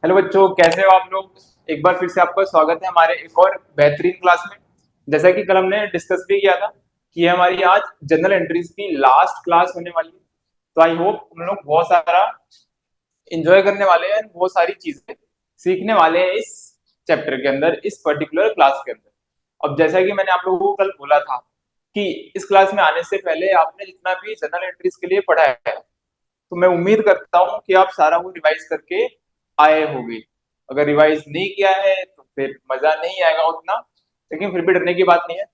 Hello बच्चों, कैसे हो आप लोग। एक बार फिर से आपका स्वागत है हमारे एक और बेहतरीन क्लास में। जैसा कि कल हमने डिस्कस भी किया था कि ये हमारी आज जनरल एंट्रीज की लास्ट क्लास होने वाली है। तो आई होप हम लोग बहुत सारा इंजॉय करने वाले हैं, बहुत सारी चीजें सीखने वाले हैं इस चैप्टर के अंदर, इस पर्टिकुलर क्लास के अंदर। अब जैसा कि मैंने आप लोगों को कल बोला था कि इस क्लास में आने से पहले आपने जितना भी जनरल एंट्रीज के लिए पढ़ा है, तो मैं उम्मीद करता हूँ कि आप सारा वो रिवाइज करके आए होंगे। अगर रिवाइज नहीं किया है तो फिर मजा नहीं आएगा उतना, लेकिन फिर भी डरने की बात नहीं है।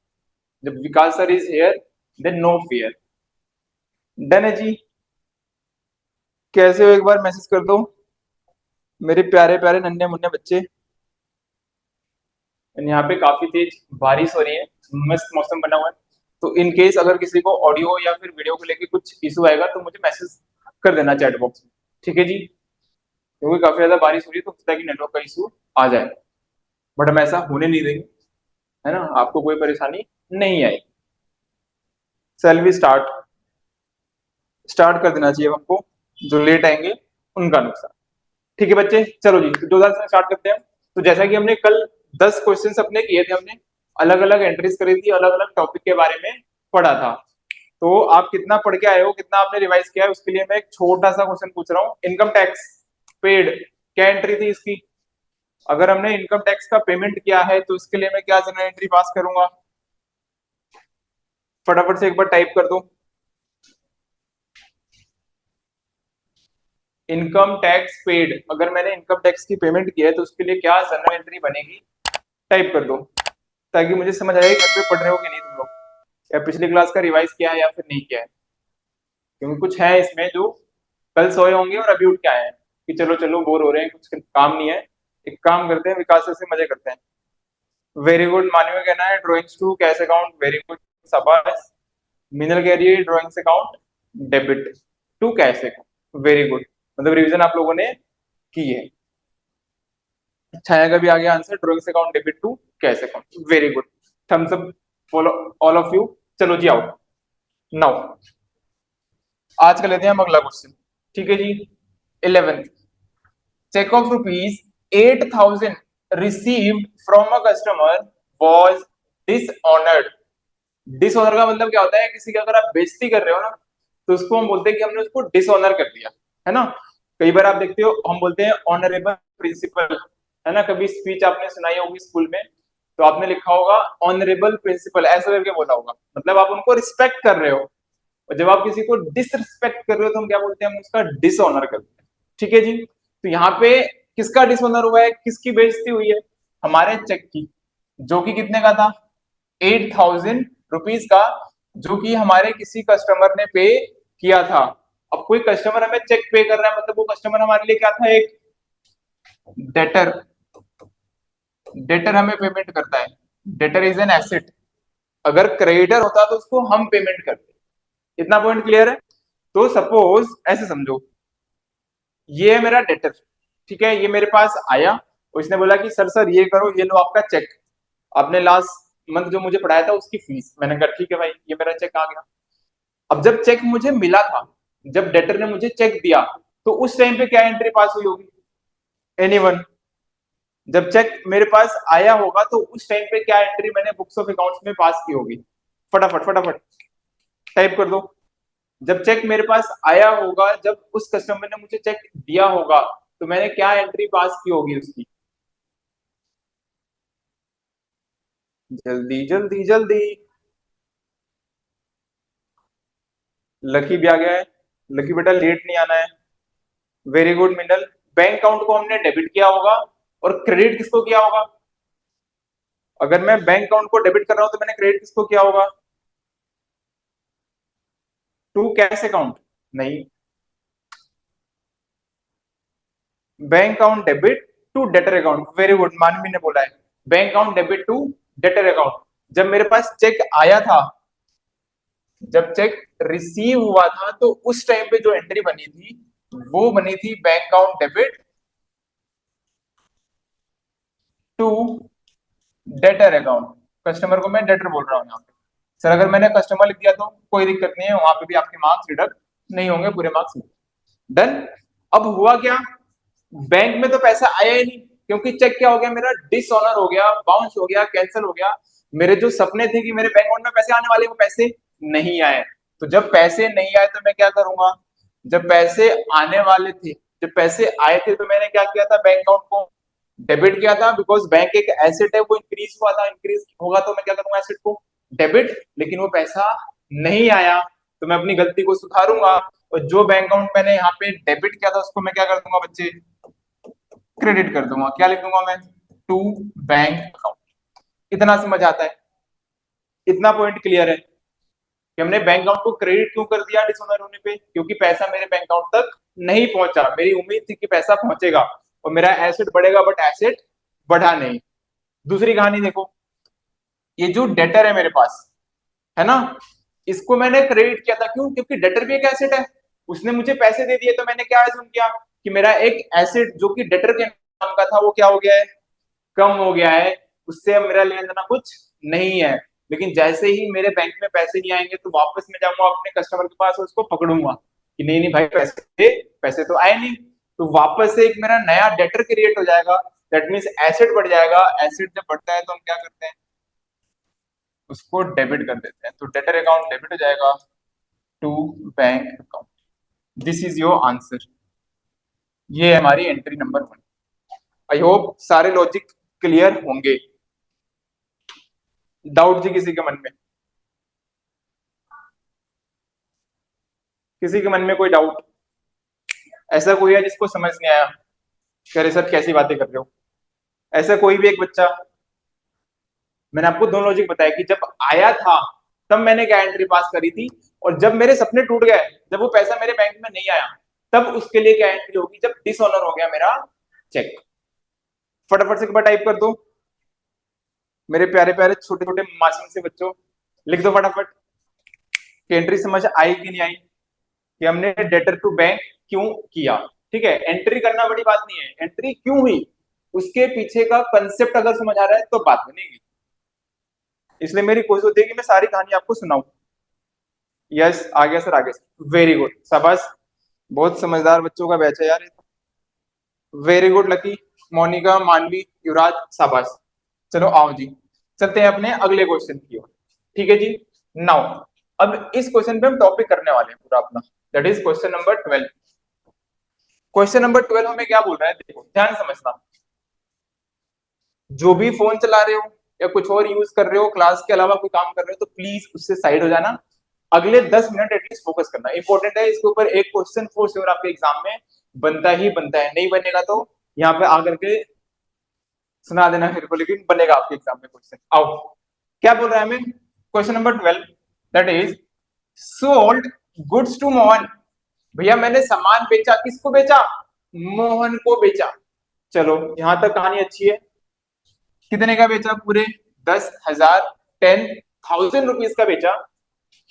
जब Vikas sir is here then no fear. Done है जी। कैसे हो एक बार मैसेज कर दो मेरे प्यारे प्यारे नन्हे मुन्ने बच्चे। यहाँ पे काफी तेज बारिश हो रही है, मस्त मौसम बना हुआ है। तो इन केस अगर किसी को ऑडियो या फिर वीडियो को लेके कुछ इशू आएगा तो मुझे मैसेज कर देना चैट बॉक्स में। ठीक है जी, क्योंकि काफी ज्यादा बारिश हो रही है तो हो सकता है कि नेटवर्क का इशू आ जाए, बट हम ऐसा होने नहीं देंगे, है ना। आपको कोई परेशानी नहीं आएगी। Cell we start. स्टार्ट कर देना चाहिए हमको, जो लेट आएंगे उनका नुकसान। ठीक है बच्चे, चलो जी, तो 2000 से स्टार्ट करते हैं। तो जैसा कि हमने कल 10 क्वेश्चंस अपने किए थे, हमने अलग अलग एंट्रीज करी थी, अलग अलग टॉपिक के बारे में पढ़ा था। तो आप कितना पढ़ के आए हो, कितना आपने रिवाइज किया है, उसके लिए मैं एक छोटा सा क्वेश्चन पूछ रहा हूँ। इनकम टैक्स पेड, क्या एंट्री थी इसकी। अगर हमने इनकम टैक्स का पेमेंट किया है तो इसके लिए मैं क्या जनरल एंट्री पास करूंगा। फटाफट से एक बार टाइप कर दो। इनकम टैक्स पेड, अगर मैंने इनकम टैक्स की पेमेंट की है तो उसके लिए क्या जनरल एंट्री बनेगी। टाइप कर दो, ताकि मुझे समझ आए घर पे पढ़ रहे हो कि नहीं तुम लोग, या पिछली क्लास का रिवाइज किया है या फिर नहीं किया है। क्योंकि कुछ है इसमें जो कल सोए होंगे और अभी उठ के आए हैं कि चलो चलो बोर हो रहे हैं, कुछ काम नहीं है, एक काम करते हैं, विकास से मजे करते हैं। वेरी गुड, मानव का कहना है drawings to cash account, very good, शाबाश। मिनल कह रही है drawings account debit to cash account, very good. मतलब रिवीजन आप लोगों ने की है। छाया का भी आ गया answer, drawings account debit to cash account, very good. Thumbs up follow all of you. चलो जी आओ नाउ, आज का लेते हैं हम अगला क्वेश्चन। ठीक है जी। 11th, cheque of rupees 8,000 received from a customer was dishonoured. Dishonour का मतलब क्या होता है, किसी की अगर आप बेइज्जती कर रहे हो ना, तो उसको हम बोलते हैं कि हमने उसको डिसऑनर कर दिया, है ना। कई बार आप देखते हो हम बोलते हैं ऑनरेबल प्रिंसिपल, है ना। कभी स्पीच आपने सुनाई होगी स्कूल में, तो आपने लिखा होगा ऑनरेबल प्रिंसिपल, ऐसा करके बोला होगा, मतलब आप उनको रिस्पेक्ट कर रहे हो। और जब आप किसी को डिसरिस्पेक्ट कर रहे हो तो हम क्या बोलते हैं, हम उसका डिसऑनर करते हैं। ठीक है जी। तो यहाँ पे किसका डिसऑनर हुआ है, किसकी बेइज्जती हुई है, हमारे चेक की, जो कि कितने का था, 8,000 रुपीज का, जो कि हमारे किसी कस्टमर ने पे किया था। अब कोई कस्टमर हमें चेक पे कर रहा है, मतलब वो कस्टमर हमारे लिए क्या था, एक डेटर। डेटर हमें पेमेंट करता है, डेटर इज एन एसेट। अगर क्रेडिटर होता तो उसको हम पेमेंट करते। इतना पॉइंट क्लियर है। तो सपोज ऐसे समझो, ये है मेरा डेटर, ठीक है, ये मेरे पास आया और इसने बोला कि सर सर ये करो, ये लो आपका चेक, आपने लास्ट मंथ जो मुझे पढ़ाया था उसकी फीस। मैंने कहा ठीक है भाई, ये मेरा चेक आ गया। अब जब चेक मुझे मिला था, जब डेटर ने मुझे चेक दिया, तो उस टाइम पे क्या एंट्री पास हुई होगी, एनीवन। जब चेक मेरे पास आया होगा तो उस टाइम पे क्या एंट्री मैंने बुक्स ऑफ अकाउंट्स में पास की होगी। फटाफट फटाफट टाइप कर दो। जब चेक मेरे पास आया होगा, जब उस कस्टमर ने मुझे चेक दिया होगा, तो मैंने क्या एंट्री पास की होगी उसकी। जल्दी जल्दी जल्दी। लकी भी आ गया है, लकी बेटा लेट नहीं आना है। वेरी गुड मिनल। बैंक अकाउंट को हमने डेबिट किया होगा, और क्रेडिट किसको किया होगा। अगर मैं बैंक अकाउंट को डेबिट कर रहा हूं तो मैंने क्रेडिट किसको किया होगा, टू कैश अकाउंट। नहीं, bank account debit to debtor account, very good, Manavi ने बोला है bank account debit to debtor account. जब मेरे पास चेक आया था, जब चेक रिसीव हुआ था, तो उस टाइम पे जो एंट्री बनी थी वो बनी थी bank account debit to debtor account. Customer को मैं डेटर बोल रहा हूँ यहाँ पे। सर अगर मैंने कस्टमर लिख दिया तो कोई दिक्कत नहीं है, वहां पे भी आपके मार्क्स रिडक्ट नहीं होंगे, पूरे मार्क्स। डन। अब हुआ क्या, बैंक में तो पैसा आया ही नहीं, क्योंकि चेक क्या हो गया, मेरा डिसऑनर हो गया, बाउंस हो गया, कैंसिल हो गया। मेरे जो सपने थे कि मेरे बैंक अकाउंट में पैसे आने वाले, वो पैसे नहीं आए। तो जब पैसे नहीं आए तो मैं क्या करूंगा? जब पैसे आने वाले थे, जब पैसे आए थे, तो मैंने क्या किया था, बैंक अकाउंट को डेबिट किया था, बिकॉज बैंक एक एसेट है, वो इंक्रीज हुआ था, इंक्रीज होगा तो मैं क्या करूंगा, एसेट को डेबिट। लेकिन वो पैसा नहीं आया, तो मैं अपनी गलती को सुधारूंगा, और जो बैंक अकाउंट मैंने यहाँ पे डेबिट किया था, उसको मैं क्या कर दूंगा बच्चे, क्रेडिट कर दूंगा। क्या लिख दूंगा मैं? To bank account. इतना समझ आता है? इतना पॉइंट क्लियर है कि हमने बैंक अकाउंट को क्रेडिट क्यों कर दिया डिसऑनर होने पे? क्योंकि पैसा मेरे बैंक अकाउंट तक नहीं पहुंचा। मेरी उम्मीद थी कि पैसा पहुंचेगा और मेरा एसेट बढ़ेगा, बट एसेट बढ़ा नहीं। दूसरी कहानी देखो, ये जो डेटर है मेरे पास, है ना, इसको मैंने क्रेडिट किया था। क्यों? क्योंकि डेटर भी एक एसेट है। उसने मुझे पैसे दे दिए, तो मैंने क्या एज्यूम किया कि मेरा एक एसेट जो कि डेटर के नाम का था, वो क्या हो गया है, कम हो गया है, उससे अब मेरा लेना देना कुछ नहीं है। लेकिन जैसे ही मेरे बैंक में पैसे नहीं आएंगे, तो वापस मैं जाऊंगा अपने कस्टमर के पास और उसको पकड़ूंगा कि नहीं नहीं भाई, पैसे दे, पैसे तो आए नहीं। तो वापस से एक मेरा नया डेटर क्रिएट हो जाएगा। दैट मीन्स एसेट बढ़ जाएगा। एसेट जब बढ़ता है तो हम क्या करते हैं, उसको डेबिट कर देते हैं। तो डेटर अकाउंट डेबिट हो जाएगा to bank account. This is your answer. ये है हमारी एंट्री नंबर 1। आई होप सारे लॉजिक क्लियर होंगे। डाउट जी किसी के मन में? किसी के मन में कोई डाउट? ऐसा कोई है जिसको समझ नहीं आया? कह रहे सर कैसी बातें कर रहे हो? ऐसा कोई भी एक बच्चा? मैंने आपको दोनों लॉजिक बताया कि जब आया था तब मैंने क्या एंट्री पास करी थी, और जब मेरे सपने टूट गए, जब वो पैसा मेरे बैंक में नहीं आया, तब उसके लिए क्या एंट्री होगी, जब डिसऑनर हो गया मेरा चेक। फटाफट से एक बार टाइप कर दो मेरे प्यारे प्यारे छोटे छोटे मासूम से बच्चों। लिख दो फटाफट कि एंट्री समझ आई कि नहीं आई, कि हमने डेटर टू बैंक क्यों किया। ठीक है, एंट्री करना बड़ी बात नहीं है, एंट्री क्यों हुई उसके पीछे का कंसेप्ट अगर समझ आ रहा है तो बात बनेगी। इसलिए मेरी कोशिश होती है कि मैं सारी कहानी आपको सुनाऊं। यस, आ गया सर, आ गया सर, वेरी गुड, शाबाश। बहुत समझदार बच्चों का बैच है यार। वेरी गुड लकी, मोनिका, मानवी, युवराज, शाबाश। चलो आओ जी, चलते हैं अपने अगले क्वेश्चन की ओर। ठीक है जी। नाउ अब इस क्वेश्चन पे हम टॉपिक करने वाले हैं पूरा अपना, that is question number 12। Question number 12 हमें क्या बोल रहा है, देखो ध्यान समझना। जो भी फोन चला रहे हो या कुछ और यूज कर रहे हो, क्लास के अलावा कोई काम कर रहे हो, तो प्लीज उससे साइड हो जाना। अगले 10 मिनट एटलीस्ट फोकस करना इंपॉर्टेंट है। इसके ऊपर एक क्वेश्चन फोर श्योर आपके एग्जाम में बनता ही बनता है। नहीं बनेगा तो यहाँ पे आकर के सुना देना मेरे को, लेकिन बनेगा आपके एग्जाम में क्वेश्चन। आओ, क्या बोल रहा है हमें, question number 12, that is sold goods to Mohan. भैया मैंने सामान बेचा, किसको बेचा, मोहन को बेचा। चलो यहां तक कहानी अच्छी है। कितने का बेचा, पूरे 10,000, 10,000 रुपीज का बेचा।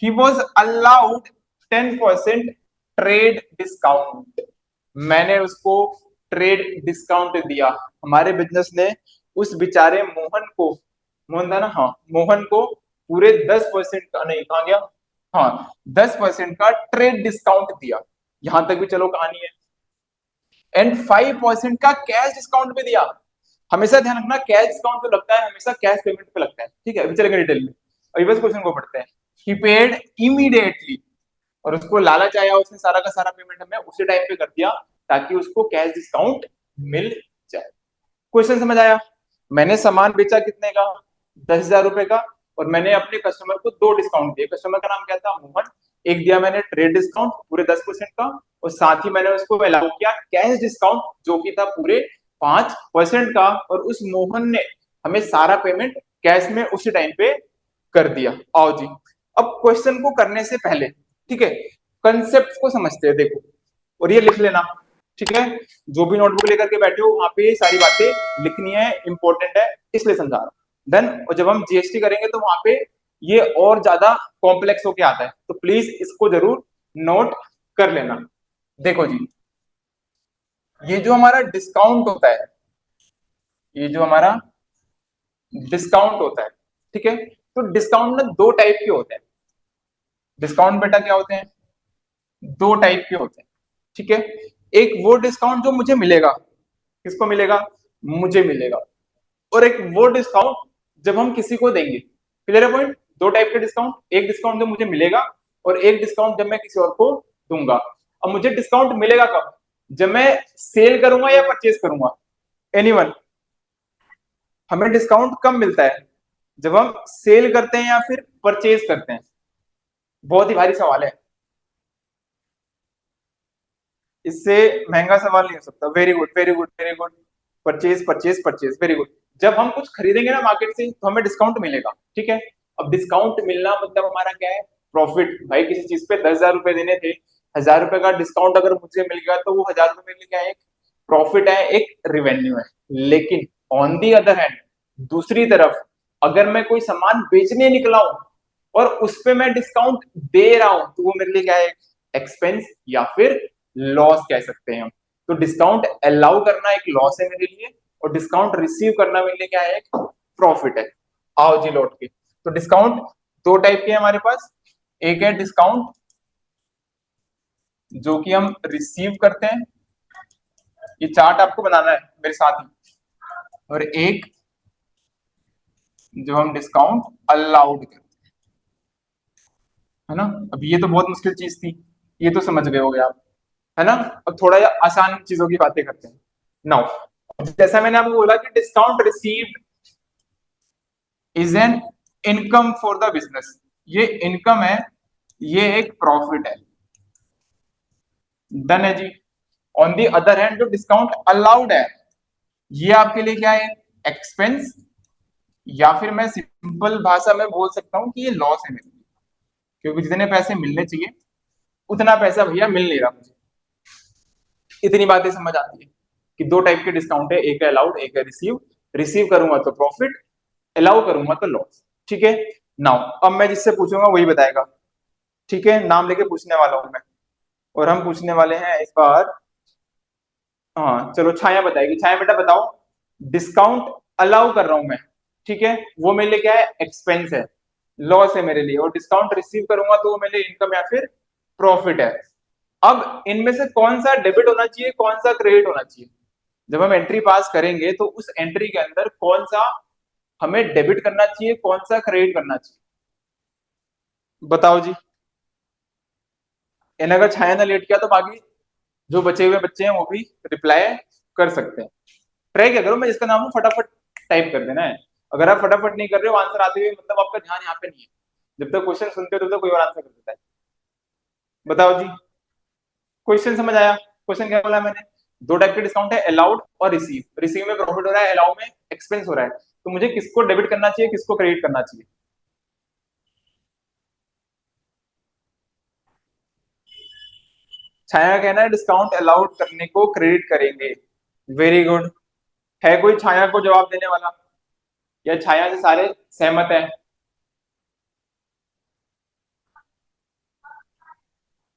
He was allowed 10% trade discount. मैंने उसको ट्रेड डिस्काउंट दिया। हमारे बिजनेस ने उस बेचारे मोहन को, मोहन था ना, हाँ, मोहन को पूरे 10% का, नहीं कहा गया, हाँ 10% का ट्रेड डिस्काउंट दिया। यहां तक भी चलो कहानी है। एंड 5% का कैश डिस्काउंट भी दिया। हमेशा ध्यान रखना, कैश डिस्काउंट जो लगता है हमेशा कैश पेमेंट पे लगता है। ठीक है, अभी चलेंगे डिटेल में। अभी बस क्वेश्चन को पढ़ते हैं। ही पेड इमीडिएटली, और उसको लालच आया, उसने सारा का सारा पेमेंट हमें उसी टाइम पे कर दिया ताकि उसको कैश डिस्काउंट मिल जाए। क्वेश्चन समझ आया? मैंने सामान बेचा कितने का, 10,000 रुपए का, और मैंने अपने कस्टमर को दो डिस्काउंट दिए। कस्टमर का नाम क्या था, मोहन। एक दिया मैंने ट्रेड डिस्काउंट पूरे 10% का, और साथ ही मैंने उसको अलाउ किया कैश डिस्काउंट जो कि था पूरे 5% का, और उस मोहन ने हमें सारा पेमेंट कैश में उसी टाइम पे कर दिया। आओ जी, अब क्वेश्चन को करने से पहले, ठीक है, कंसेप्ट को समझते हैं। देखो, और ये लिख लेना, ठीक है, जो भी नोटबुक लेकर के बैठे हो वहां पे सारी बातें लिखनी है, इंपॉर्टेंट है, इसलिए समझा रहा हूं। देन और जब हम जीएसटी करेंगे तो वहां पे ये और ज्यादा कॉम्प्लेक्स होके आता है, तो प्लीज इसको जरूर नोट कर लेना। देखो जी, ये जो हमारा डिस्काउंट होता है, ये जो हमारा डिस्काउंट होता है, ठीक है, तो डिस्काउंट में दो टाइप के होते हैं। डिस्काउंट बेटा क्या होते हैं, दो टाइप के होते हैं। ठीक है, एक वो डिस्काउंट जो मुझे मिलेगा, किसको मिलेगा? मुझे मिलेगा। और एक वो डिस्काउंट जब हम किसी को देंगे, क्लियर है पॉइंट? दो टाइप के डिस्काउंट, एक डिस्काउंट जो मुझे मिलेगा और एक डिस्काउंट जब मैं किसी और को दूंगा। अब मुझे डिस्काउंट मिलेगा कब? जब मैं सेल करूंगा या परचेज करूंगा? एनीवन? हमें डिस्काउंट कब मिलता है? जब हम सेल करते हैं या फिर परचेज करते हैं? बहुत ही भारी सवाल है, इससे महंगा सवाल नहीं हो सकता। Very good, very good, very good. Purchase, purchase, purchase, very good. जब हम कुछ खरीदेंगे ना मार्केट से तो हमें डिस्काउंट मिलेगा, ठीक है। अब डिस्काउंट मिलना मतलब हमारा क्या है? प्रॉफिट। भाई किसी चीज पे 10,000 रुपए देने थे, 1,000 रुपए का डिस्काउंट अगर मुझे मिल गया तो वो 1,000 रुपए मेरे लिए क्या है? एक प्रॉफिट है, एक रिवेन्यू है। लेकिन ऑन दी अदर हैंड, दूसरी तरफ, अगर मैं कोई सामान बेचने निकला हूं और उस पे मैं डिस्काउंट दे रहा हूं तो वो मेरे लिए क्या है? एक्सपेंस या फिर लॉस कह सकते हैं हम। तो डिस्काउंट अलाउ करना एक लॉस है मेरे लिए, और डिस्काउंट रिसीव करना मेरे लिए क्या है? एक प्रॉफिट है। आओ जी लौट के। तो डिस्काउंट दो टाइप के हैं हमारे पास। एक है डिस्काउंट जो कि हम रिसीव करते हैं, ये चार्ट आपको बनाना है मेरे साथ ही। और एक जो हम डिस्काउंट अलाउड करते हैं, है ना। अब ये तो बहुत मुश्किल चीज थी, ये तो समझ गए होगे आप, है ना। अब थोड़ा या आसान चीजों की बातें करते हैं। नाउ, जैसा मैंने आपको बोला कि discount received is an income for the business, ये इनकम है, ये एक प्रॉफिट है। डन है जी। ऑन दी अदर हैंड जो डिस्काउंट अलाउड है, ये आपके लिए क्या है? एक्सपेंस, या फिर मैं सिंपल भाषा में बोल सकता हूं कि ये लॉस है मेरे लिए, क्योंकि जितने पैसे मिलने चाहिए उतना पैसा भैया मिल नहीं रहा मुझे। इतनी बातें समझ आती है कि दो टाइप के डिस्काउंट है, एक है अलाउड, एक है रिसीव। रिसीव करूंगा तो प्रॉफिट, अलाउ करूंगा तो लॉस, ठीक है। नाउ अब मैं जिससे पूछूंगा वही बताएगा, ठीक है। नाम लेके पूछने वाला हूं मैं, और हम पूछने वाले हैं इस बार। हाँ चलो, छाया बताएगी। छाया बेटा बताओ, डिस्काउंट अलाउ कर रहा हूं मैं, ठीक है, वो मेरे लिए क्या है? एक्सपेंस है, लॉस है मेरे लिए। और डिस्काउंट रिसीव करूंगा तो वो मेरे लिए इनकम या फिर प्रॉफिट है। अब इनमें से कौन सा डेबिट होना चाहिए, कौन सा क्रेडिट होना चाहिए? जब हम एंट्री पास करेंगे तो उस एंट्री के अंदर कौन सा हमें डेबिट करना चाहिए, कौन सा क्रेडिट करना चाहिए? बताओ जी। इन अगर छाया ने लेट किया तो बाकी जो बचे हुए बच्चे हैं वो भी रिप्लाई कर सकते हैं। ट्राई क्या करो, मैं जिसका नाम हूं फटाफट टाइप कर देना है। अगर आप फटाफट नहीं कर रहे हो आंसर आते हुए, मतलब आपका ध्यान यहाँ पे नहीं है। जब तक क्वेश्चन सुनते हो तब तक कोई और आंसर कर देता है। बताओ जी, क्वेश्चन समझ आया? क्वेश्चन क्या बोला मैंने? दो टाइप के डिस्काउंट है, अलाउड और रिसीव। रिसीव में प्रॉफिट हो रहा है, अलाउ में एक्सपेंस हो रहा है। तो मुझे किसको डेबिट करना चाहिए, किसको क्रेडिट करना चाहिए? छाया का कहना है डिस्काउंट अलाउड करने को क्रेडिट करेंगे। Very good. है कोई छाया को जवाब देने वाला, या छाया से सारे सहमत है?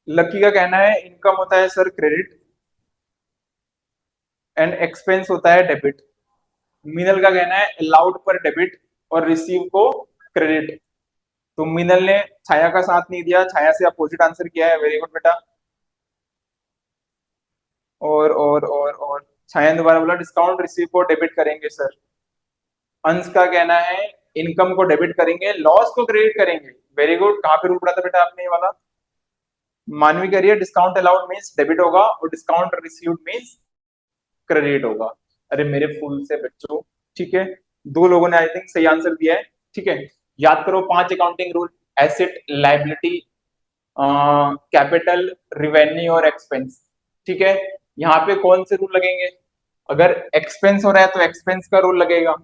लकी का कहना है इनकम होता है सर क्रेडिट, एंड एक्सपेंस होता है डेबिट। मीनल का कहना है अलाउड पर डेबिट और रिसीव को क्रेडिट। तो मीनल ने छाया का साथ नहीं दिया, छाया से अपोजिट आंसर किया है। वेरी गुड बेटा। और छाया ने दोबारा बोला डिस्काउंट रिसीव को डेबिट करेंगे सर। अंश का कहना है इनकम को डेबिट करेंगे, लॉस को क्रेडिट करेंगे। Very good. कहां पे रूल पड़ा था बेटा आपने ये वाला? मानवी कह रही है डिस्काउंट अलाउड मीन्स डेबिट होगा और डिस्काउंट रिसीव्ड मीन्स क्रेडिट होगा। अरे मेरे फूल से बच्चों, ठीक है, दो लोगों ने आई थिंक सही आंसर दिया है, ठीक है। याद करो 5 accounting rule: asset, liability, capital, revenue और एक्सपेंस, ठीक है। यहाँ पे कौन से रूल लगेंगे? अगर एक्सपेंस हो रहा है तो एक्सपेंस का रूल लगेगा,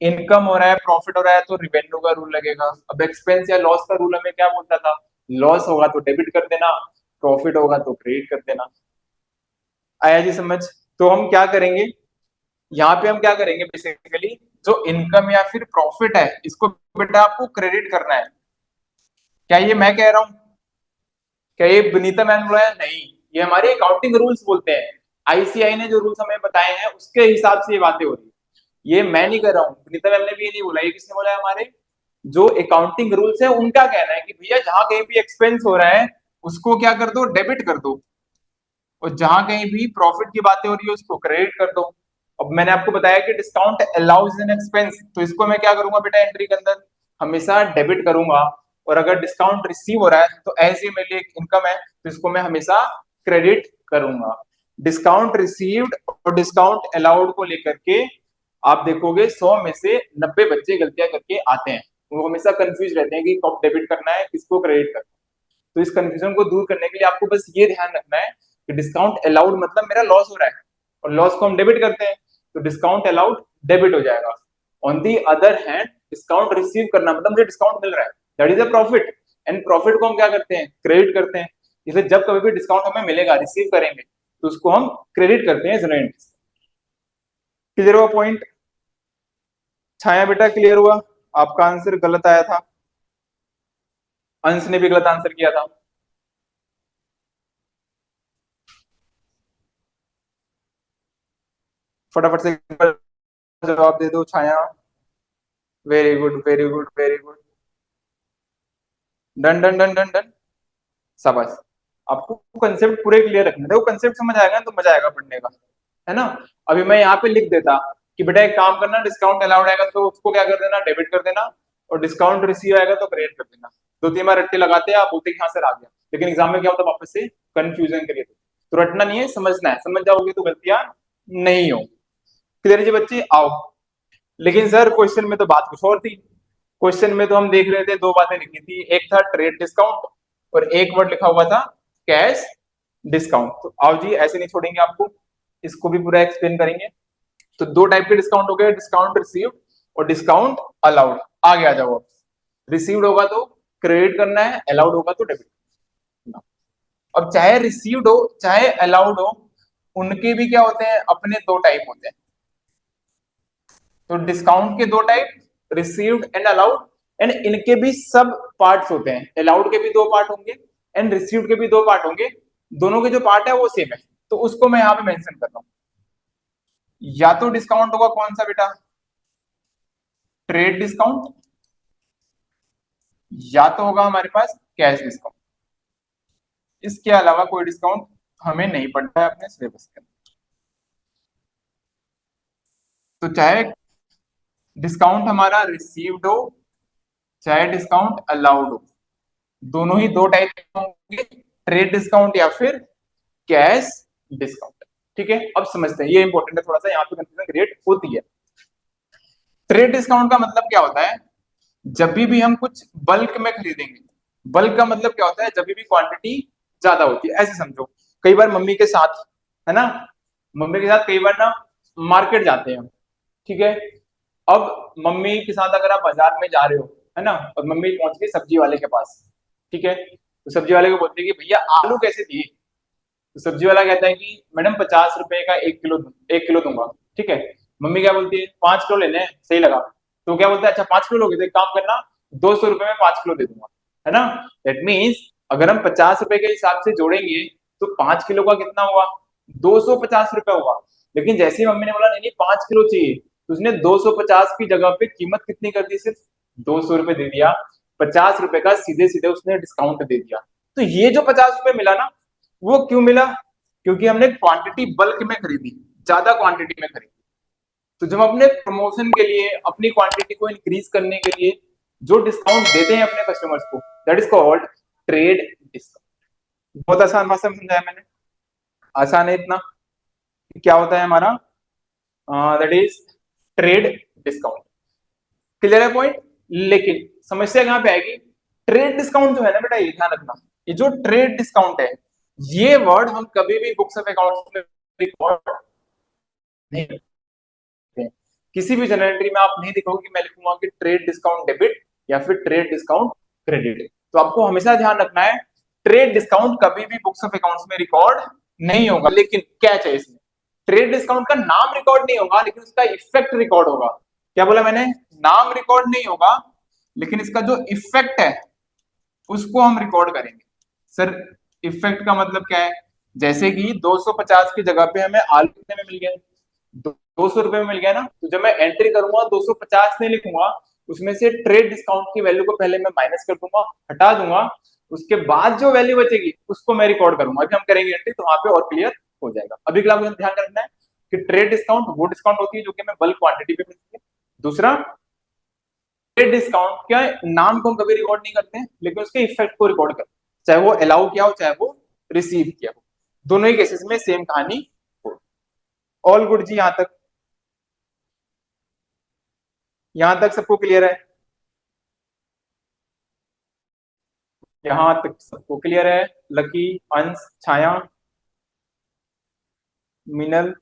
इनकम हो रहा है, प्रॉफिट हो रहा है तो रिवेन्यू का रूल लगेगा। अब एक्सपेंस या लॉस का रूल हमें क्या बोलता था? लॉस होगा तो डेबिट कर देना, प्रॉफिट होगा तो क्रेडिट कर देना। आया जी समझ? तो हम क्या करेंगे, यहाँ पे हम क्या करेंगे बेसिकली, जो इनकम या फिर प्रॉफिट है इसको बेटा आपको क्रेडिट करना है। क्या ये मैं कह रहा हूँ? क्या ये विनीता मैम बोला है? नहीं, ये हमारे अकाउंटिंग रूल्स बोलते हैं। आईसीआई ने जो रूल्स हमें बताए हैं उसके हिसाब से ये बातें हो रही है, ये मैं नहीं कर रहा हूँ। विनीता मैम ने भी ये नहीं बोला, ये किसने बोला है? हमारे जो अकाउंटिंग रूल्स है उनका कहना है कि भैया जहां कहीं भी एक्सपेंस हो रहा है उसको क्या कर दो? डेबिट कर दो। और जहां कहीं भी प्रॉफिट की बातें हो रही है उसको क्रेडिट कर दो। अब मैंने आपको बताया कि डिस्काउंट अलाउज एन एक्सपेंस, तो इसको मैं क्या करूंगा बेटा, एंट्री के अंदर हमेशा डेबिट करूंगा। और अगर डिस्काउंट रिसीव हो रहा है तो एज ये मेरे लिए एक इनकम है, तो इसको मैं हमेशा क्रेडिट करूंगा। डिस्काउंट रिसीव्ड और डिस्काउंट अलाउड को लेकर के आप देखोगे 100 में से 90 बच्चे गलतियां करके आते हैं। वो हमेशा कंफ्यूज रहते हैं कि कब डेबिट करना है, किसको क्रेडिट करना है। तो इस कंफ्यूजन को दूर करने के लिए आपको बस ये ध्यान रखना है कि डिस्काउंट अलाउड मतलब मेरा लॉस हो रहा है और लॉस को हम डेबिट करते हैं, तो डिस्काउंट अलाउड डेबिट हो जाएगा। On the other hand discount receive करना मतलब मुझे डिस्काउंट मिल रहा है, that is a profit, and profit को हम क्या करते हैं, क्रेडिट करते हैं। इसलिए जब कभी भी डिस्काउंट हमें मिलेगा, रिसीव करेंगे, तो उसको हम क्रेडिट करते हैं जनरल एंट्री। क्लियर हुआ पॉइंट? छाया बेटा क्लियर हुआ? आपका आंसर गलत आया था, अंश ने भी गलत आंसर किया था। फटाफट से जवाब दे दो Chhaya. Very good very good very good, done done done done done, शाबाश। आपको कंसेप्ट पूरे क्लियर रखने, देखो कंसेप्ट समझ आएगा तो मजा आएगा पढ़ने का, है ना। अभी मैं यहाँ पे लिख देता कि बेटा एक काम करना, डिस्काउंट अलाउड आएगा तो उसको क्या कर देना, डेबिट कर देना, और डिस्काउंट रिसीव आएगा तो क्रेडिट कर देना। दो तीन बार रट्टे लगाते हैं आप, बोलते कि हाँ सर आ गया, लेकिन एग्जाम में क्या होता है, वापस से कंफ्यूजन करिए। तो रटना नहीं है, समझना है, समझ जाओगे तो गलतियां नहीं हो। क्लियर जी बच्चे, आओ। लेकिन सर क्वेश्चन में तो बात कुछ और थी। क्वेश्चन में तो हम देख रहे थे, दो बातें लिखी थी, एक था ट्रेड डिस्काउंट और एक वर्ड लिखा हुआ था कैश डिस्काउंट। तो आओ जी, ऐसे नहीं छोड़ेंगे आपको, इसको भी पूरा एक्सप्लेन करेंगे। तो दो टाइप के डिस्काउंट हो गए, डिस्काउंट रिसीव्ड और डिस्काउंट अलाउड। आगे आ जाओ। रिसीव्ड होगा तो क्रेडिट करना है, अलाउड होगा तो डेबिट। अब चाहे रिसीव्ड हो चाहे अलाउड हो, उनके भी क्या होते हैं, अपने दो टाइप होते हैं। तो डिस्काउंट के दो type, received and allowed, and इनके भी सब पार्ट्स होते हैं। अलाउड के भी दो पार्ट होंगे एंड रिसीव्ड के भी दो पार्ट होंगे, दोनों के जो पार्ट है वो सेम है। तो उसको मैं यहाँ पे मेंशन कर रहा हूं। या तो डिस्काउंट होगा कौन सा बेटा, ट्रेड डिस्काउंट, या तो होगा हमारे पास कैश डिस्काउंट। इसके अलावा कोई डिस्काउंट हमें नहीं पड़ता है अपने सिलेबस के अंदर। तो चाहे डिस्काउंट हमारा रिसीव्ड हो चाहे डिस्काउंट अलाउड हो, दोनों ही दो टाइप के होंगे, ट्रेड डिस्काउंट या फिर कैश डिस्काउंट। ठीक है, अब समझते हैं, ये इंपॉर्टेंट है, थोड़ा सा यहाँ पे कंफ्यूजन क्रिएट होती है। ट्रेड डिस्काउंट का मतलब क्या होता है, जब भी हम कुछ बल्क में खरीदेंगे। बल्क का मतलब क्या होता है, जब भी क्वांटिटी ज्यादा होती है। ऐसे समझो, कई बार मम्मी के साथ, है ना, मम्मी के साथ कई बार ना मार्केट जाते हैं, ठीक है। अब मम्मी के साथ अगर आप बाजार में जा रहे हो, है ना, और मम्मी पहुंच गई सब्जी वाले के पास, ठीक है, तो सब्जी वाले को बोलते हैं कि भैया आलू कैसे दिए। तो सब्जी वाला कहता है कि मैडम 50 रुपए का 1 किलो दूंगा। ठीक है, मम्मी क्या बोलती है, 5 किलो लेने हैं, सही लगा। तो क्या बोलता है, अच्छा 5 किलो लोगे तो एक काम करना, 200 रुपए में 5 किलो दे दूंगा, है ना। दैट मीन्स अगर हम 50 रुपए के हिसाब से जोड़ेंगे तो 5 किलो का कितना हुआ, 250 रुपए हुआ। लेकिन जैसे ही मम्मी ने बोला नहीं नहीं 5 किलो चाहिए, तो उसने 250 की जगह पे कीमत कितनी कर दी, सिर्फ 200 रुपए दे दिया। 50 रुपए का सीधे सीधे उसने डिस्काउंट दे दिया। तो ये जो 50 रुपए मिला ना, वो क्यों मिला, क्योंकि हमने क्वांटिटी बल्क में खरीदी, ज्यादा क्वांटिटी में खरीदी। तो जब अपने प्रमोशन के लिए, अपनी क्वांटिटी को इंक्रीज करने के लिए जो डिस्काउंट देते हैं अपने कस्टमर्स को, that is called trade discount. बहुत आसान भाषा में समझाया मैंने, आसान है इतना। क्या होता है हमारा, that is trade discount. Clear है पॉइंट। लेकिन समस्या कहां पे आएगी, ट्रेड डिस्काउंट जो है ना बेटा, ये ध्यान रखना, ये जो ट्रेड डिस्काउंट है, ये वर्ड हम कभी भी बुक्स ऑफ अकाउंट्स में रिकॉर्ड नहीं करते हैं। किसी भी जनरल एंट्री में आप नहीं दिखोगे कि मैं लिखूंगा कि ट्रेड डिस्काउंट डेबिट या फिर ट्रेड डिस्काउंट क्रेडिट। तो आपको हमेशा ध्यान रखना है, ट्रेड डिस्काउंट कभी भी बुक्स ऑफ अकाउंट्स में रिकॉर्ड नहीं होगा। लेकिन क्या है इसमें, ट्रेड डिस्काउंट का नाम रिकॉर्ड नहीं होगा, लेकिन उसका इफेक्ट रिकॉर्ड होगा। क्या बोला मैंने, नाम रिकॉर्ड नहीं होगा, लेकिन इसका जो इफेक्ट है उसको हम रिकॉर्ड करेंगे। सर इफेक्ट का मतलब क्या है, जैसे कि 250 की जगह पे हमें आलू कितने में मिल गया, 200 रुपए में मिल गया ना, तो जब मैं एंट्री करूंगा 250 नहीं लिखूंगा, उसमें से ट्रेड डिस्काउंट की वैल्यू को पहले मैं माइनस कर दूंगा, हटा दूंगा, उसके बाद जो वैल्यू बचेगी उसको मैं रिकॉर्ड करूंगा। अभी हम करेंगे एंट्री तो वहां पे और क्लियर हो जाएगा। अभी क्लास में ध्यान रखना है, कि ट्रेड डिस्काउंट वो डिस्काउंट होती है जो कि हमें बल्क क्वांटिटी पे मिलती है। दूसरा, ट्रेड डिस्काउंट क्या नाम को हम कभी रिकॉर्ड नहीं करते हैं, लेकिन उसके इफेक्ट को रिकॉर्ड करते हैं, चाहे वो अलाउ किया हो चाहे वो रिसीव किया हो, दोनों ही केसेस में सेम कहानी हो। ऑल गुड जी, यहां तक सबको क्लियर है? यहां तक सबको क्लियर है? लकी, अंश, छाया, मिनल,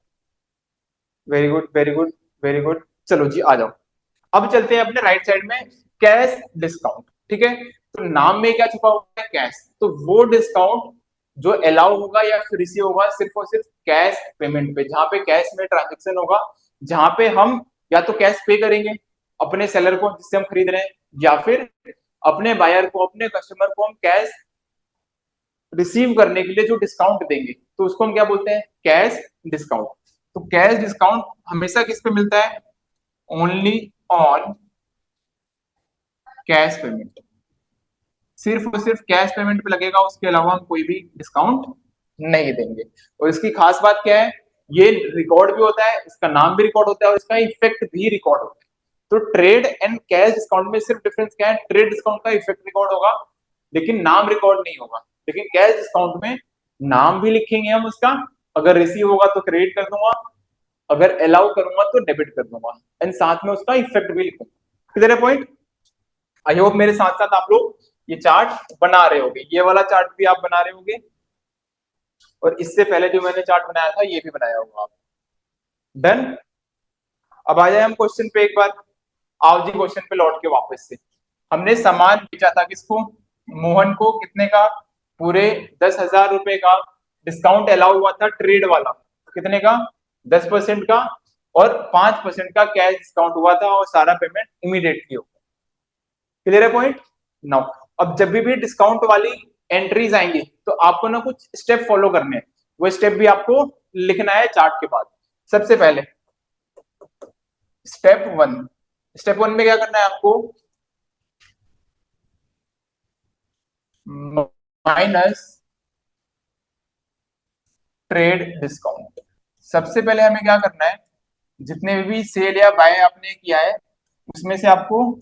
very good very good very good. चलो जी आ जाओ, अब चलते हैं अपने राइट साइड में, कैश डिस्काउंट। ठीक है, तो नाम में क्या छुपा हुआ है? कैश। तो वो डिस्काउंट जो अलाउ होगा या फिर रिसीव होगा सिर्फ और सिर्फ कैश पेमेंट पे, जहां पे कैश में ट्रांजेक्शन होगा, जहां पे हम या तो कैश पे करेंगे अपने सेलर को जिससे हम खरीद रहे हैं, या फिर अपने बायर को, अपने कस्टमर को हम कैश रिसीव करने के लिए जो डिस्काउंट देंगे, तो उसको हम क्या बोलते हैं? Cash discount. तो कैश डिस्काउंट हमेशा किस पे मिलता है? Only on cash payment. सिर्फ और सिर्फ कैश पेमेंट पे लगेगा, उसके अलावा हम कोई भी डिस्काउंट नहीं देंगे। और इसकी खास बात क्या है? ये रिकॉर्ड भी होता है, इसका नाम भी रिकॉर्ड होता है और इसका इफेक्ट भी रिकॉर्ड होता है। तो ट्रेड एंड कैश डिस्काउंट में सिर्फ डिफरेंस क्या है? ट्रेड डिस्काउंट का इफेक्ट रिकॉर्ड होगा लेकिन नाम रिकॉर्ड नहीं होगा, लेकिन कैश डिस्काउंट में नाम भी लिखेंगे हम उसका, अगर रिसीव होगा तो क्रेडिट कर दूंगा, अगर अलाउ करूंगा तो डेबिट कर दूंगा, एंड साथ में उसका इफेक्ट भी लिखूंगा। क्लियर है पॉइंट? आई होप मेरे साथ साथ आप लोग ये चार्ट बना रहे होगे, ये वाला चार्ट भी आप बना रहे होगे, और इससे पहले जो मैंने चार्ट बनाया था ये भी बनाया होगा आप। डन? अब आ जाए हम क्वेश्चन पे एक बार। आओ जी क्वेश्चन पे लौट के वापस से। हमने सामान बेचा था किसको? मोहन को। कितने का? पूरे 10,000 रुपए का। डिस्काउंट अलाउ हुआ था ट्रेड वाला, कितने का? 10% का, और 5% का कैश डिस्काउंट हुआ था, और सारा पेमेंट इमीडिएटली हो गया। क्लियर है पॉइंट? नाउ अब जब भी डिस्काउंट वाली एंट्रीज आएंगी तो आपको ना कुछ स्टेप फॉलो करने हैं, वो स्टेप भी आपको लिखना है चार्ट के बाद। सबसे पहले स्टेप 1, स्टेप 1 में क्या करना है आपको? Minus trade discount. सबसे पहले हमें क्या करना है? जितने भी सेल या बाय आपने किया है उसमें से आपको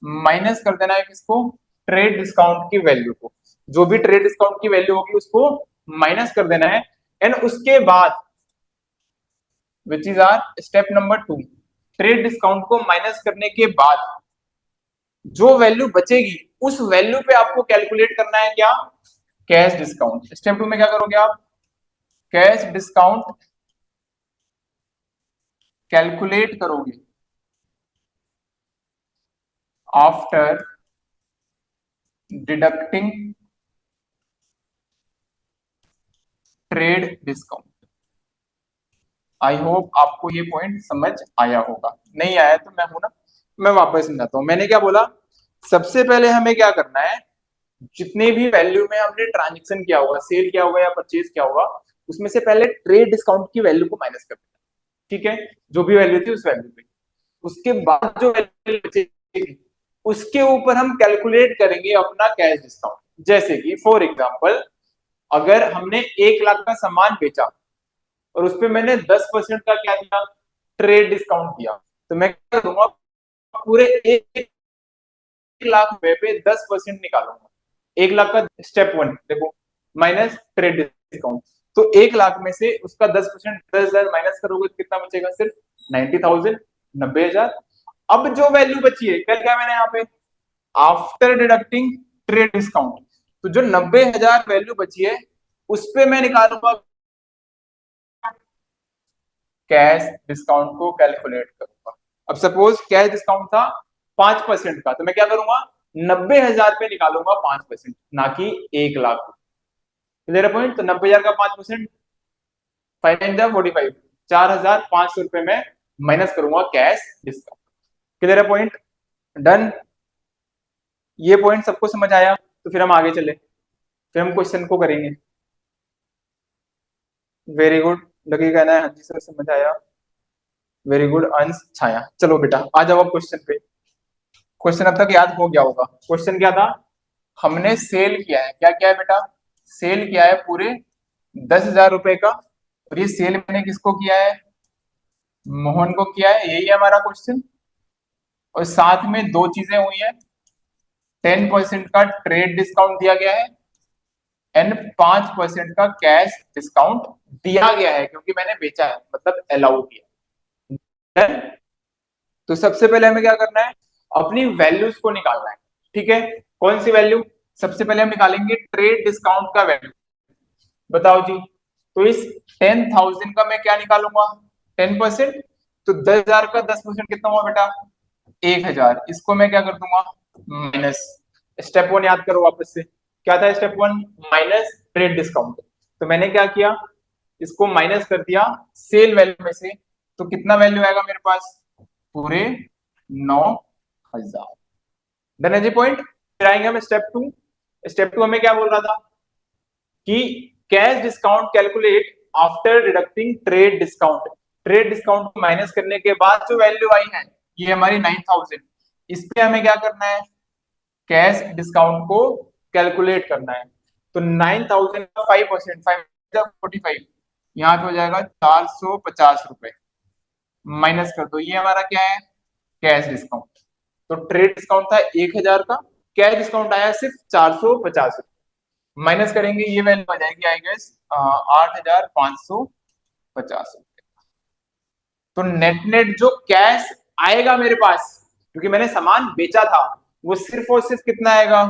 माइनस कर देना है किसको? ट्रेड डिस्काउंट की वैल्यू को। जो भी ट्रेड डिस्काउंट की वैल्यू होगी उसको माइनस कर देना है, एंड उसके बाद which is our step number 2, trade discount को माइनस करने के बाद जो वैल्यू बचेगी उस वैल्यू पे आपको कैलकुलेट करना है क्या? Cash discount. स्टेप 2 में क्या करोगे आप? कैश डिस्काउंट कैलकुलेट करोगे after deducting trade discount. I hope आपको ये पॉइंट समझ आया होगा, नहीं आया तो मैं हूं ना, मैं वापस समझाता हूं। मैंने क्या बोला? सबसे पहले हमें क्या करना है? जितने भी वैल्यू में हमने ट्रांजेक्शन किया होगा, सेल किया होगा या परचेज किया होगा, उसमें से पहले ट्रेड डिस्काउंट की वैल्यू को माइनस कर देना। ठीक है, जो भी वैल्यू थी उस वैल्यू पे, उसके बाद जो वैल्यू बचेगी उसके ऊपर हम कैलकुलेट करेंगे अपना कैश डिस्काउंट। जैसे कि फॉर एग्जाम्पल, अगर हमने 1 लाख का सामान बेचा और उसपे मैंने 10% का क्या दिया? ट्रेड डिस्काउंट दिया, तो मैं क्या करूंगा? पूरे 1 लाख रुपए पे 10% निकालूंगा। 1 लाख का स्टेप 1 देखो, माइनस ट्रेड डिस्काउंट। तो 1 लाख में से उसका 10%, 10,000 माइनस करोगे तो कितना बचेगा? सिर्फ 90,000, 90,000। अब जो वैल्यू बची है, क्या क्या मैंने यहाँ पे? After deducting trade discount. तो जो 90,000 वैल्यू बची है उस पे मैं निकालूंगा कैश डिस्काउंट को कैलकुलेट करूंगा। अब सपोज कैश डिस्काउंट था 5% का, तो मैं क्या करूंगा? 90,000 पे निकालूंगा 5%, ना कि 1 लाख। Clear point? तो 90,000 का 5%, 5×45, 4,500 रुपए में माइनस करूंगा कैश डिस्काउंट। क्लियर है पॉइंट? डन? ये पॉइंट सबको समझ आया? तो फिर हम आगे चले, फिर हम क्वेश्चन को करेंगे। वेरी गुड, लगी कहना है हाँ जी सर समझ आया। वेरी गुड अंश, छाया। चलो बेटा आ जाओ अब क्वेश्चन पे। क्वेश्चन अब तक याद हो गया होगा। क्वेश्चन क्या था? हमने सेल किया है, क्या किया है बेटा? सेल किया है पूरे 10,000 रुपए का, और ये सेल मैंने किसको किया है, मोहन को किया है, यही है हमारा क्वेश्चन। और साथ में दो चीजें हुई है, 10% का ट्रेड डिस्काउंट दिया गया है एंड 5% का कैश डिस्काउंट दिया गया है, क्योंकि मैंने बेचा है मतलब अलाउ किया है। तो सबसे पहले हमें क्या करना है, अपनी वैल्यूज को निकालना है। ठीक है, कौन सी वैल्यू, सबसे पहले हम निकालेंगे ट्रेड डिस्काउंट का वैल्यू। बताओ जी, तो इस 10,000 का मैं क्या निकालूंगा, 10%। तो 10,000 का 10% कितना हुआ बेटा, 1,000। इसको मैं क्या कर दूंगा, माइनस। स्टेप वन याद करो वापस से, क्या था step one, minus trade discount. तो मैंने क्या किया, इसको माइनस कर दिया सेल वैल्यू में से। तो कितना वैल्यू आएगा मेरे पास, पूरे 9,000। डन है जी पॉइंट। फिर आएंगे हम स्टेप टू। स्टेप टू हमें क्या बोल रहा था कि cash discount calculate after deducting trade discount. Trade discount को माइनस करने के बाद जो वैल्यू आई है, ये हमारी 9,000। इस पे हमें क्या करना है, कैश डिस्काउंट को कैलकुलेट करना है। तो 9,000 का 5%, 5 यहाँ पे हो जाएगा 450 रुपए। माइनस कर दो, ये हमारा क्या है, कैश डिस्काउंट। तो ट्रेड डिस्काउंट था 1,000 का, कैश डिस्काउंट आया सिर्फ 450। माइनस करेंगे, ये वैल्यू आ जाएगी आई गेस 8,550। तो नेट नेट जो कैश आएगा मेरे पास, क्योंकि मैंने सामान बेचा था, वो सिर्फ और सिर्फ कितना आएगा,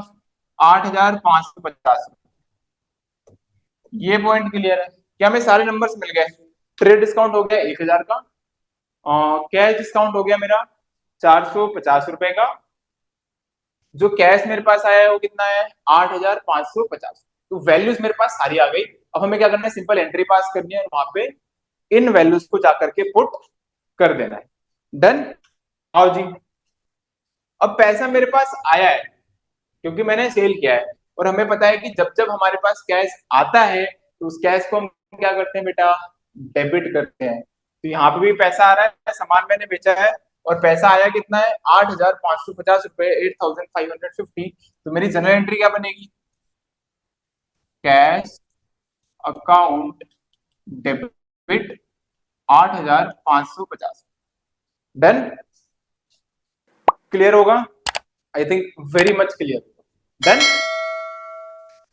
8,550। ये पॉइंट क्लियर है, क्या हमें सारे नंबर्स मिल गए। ट्रेड डिस्काउंट हो गया 1,000 का, कैश डिस्काउंट हो गया मेरा 450 रुपए का, जो कैश मेरे पास आया है वो कितना है, 8,550। तो वैल्यूज मेरे पास सारी आ गई। अब हमें क्या करना है, सिंपल एंट्री पास करनी है और वहां पे इन वैल्यूज को जाकर के पुट कर देना है। डन। आओ जी, अब पैसा मेरे पास आया है क्योंकि मैंने सेल किया है, और हमें पता है कि जब जब हमारे पास कैश आता है तो उस कैश को हम क्या करते हैं बेटा, डेबिट करते हैं। तो यहाँ पे भी पैसा आ रहा है, सामान मैंने बेचा है और पैसा आया कितना है, 8,550 रुपए, 8,550। तो मेरी जनरल एंट्री क्या बनेगी, cash account debit 8,550। Done. Clear होगा, I think very much clear. Done.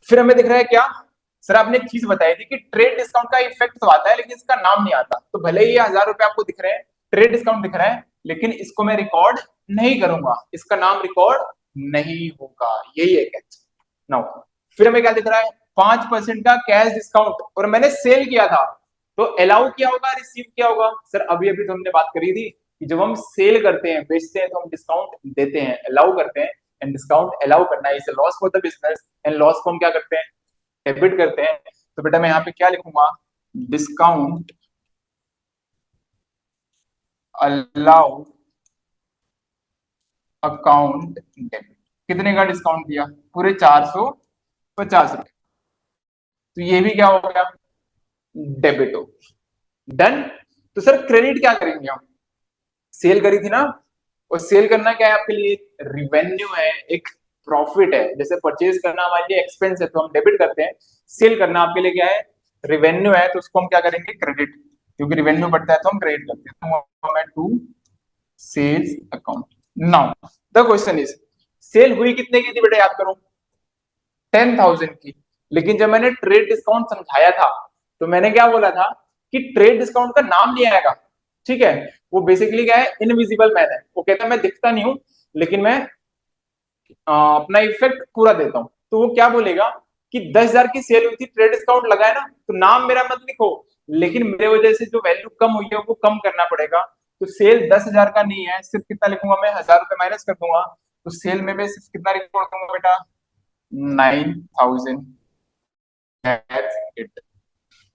फिर हमें दिख रहा है क्या, सर आपने एक चीज बताई थी कि ट्रेड डिस्काउंट का इफेक्ट तो आता है लेकिन इसका नाम नहीं आता। तो भले ही 1,000 रुपए आपको दिख रहे हैं, ट्रेड डिस्काउंट दिख रहा है, लेकिन इसको मैं रिकॉर्ड नहीं करूंगा, इसका नाम रिकॉर्ड नहीं होगा, यही है कैच। नाउ फिर हमें क्या दिख रहा है, 5% का कैश डिस्काउंट, और मैंने सेल किया था। तो अलाउ किया होगा, रिसीव किया होगा। सर अभी अभी तो हमने बात करी थी कि जब हम सेल करते हैं, बेचते हैं, तो हम डिस्काउंट देते हैं, अलाउ करते हैं। एंड डिस्काउंट अलाउ करना is a loss for the business, and loss को हम क्या करते हैं, डेबिट करते हैं। तो बेटा मैं यहाँ पे क्या लिखूंगा, डिस्काउंट अलाउ अकाउंट डेबिट। कितने का डिस्काउंट दिया, पूरे 450 रुपए। तो ये भी क्या हो गया, डेबिट हो। डन। तो सर क्रेडिट क्या करेंगे हम, सेल करी थी ना, और सेल करना क्या है आपके लिए, रिवेन्यू है, एक प्रॉफिट है। जैसे परचेज करना हमारे लिए एक्सपेंस है तो हम डेबिट करते हैं, सेल करना आपके लिए क्या है, रिवेन्यू है, तो उसको हम क्या करेंगे, क्रेडिट। क्योंकि रिवेन्यू बढ़ता है तो हम क्रेडिट करते हैं। तो मैं to sales account. Now the question is, sale हुई कितने की थी बेटा, याद करो, 10,000 की। लेकिन जब मैंने ट्रेड डिस्काउंट समझाया था, तो मैंने क्या बोला था कि ट्रेड डिस्काउंट का नाम नहीं आएगा। ठीक है, वो बेसिकली क्या है, इनविजिबल मैन है। वो कहता है मैं दिखता नहीं हूं, लेकिन मैं अपना इफेक्ट पूरा देता हूं। तो वो क्या बोलेगा कि 10,000 की सेल हुई थी, ट्रेड डिस्काउंट लगाए ना, तो नाम मेरा मत लिखो, लेकिन मेरे वजह से जो वैल्यू कम हुई है वो कम करना पड़ेगा। तो सेल 10,000 का नहीं है, सिर्फ कितना लिखूंगा मैं, 1,000 रुपए माइनस कर दूंगा। तो सेल में मैं सिर्फ कितना रिकॉर्ड करूंगा बेटा, 9,000। इट,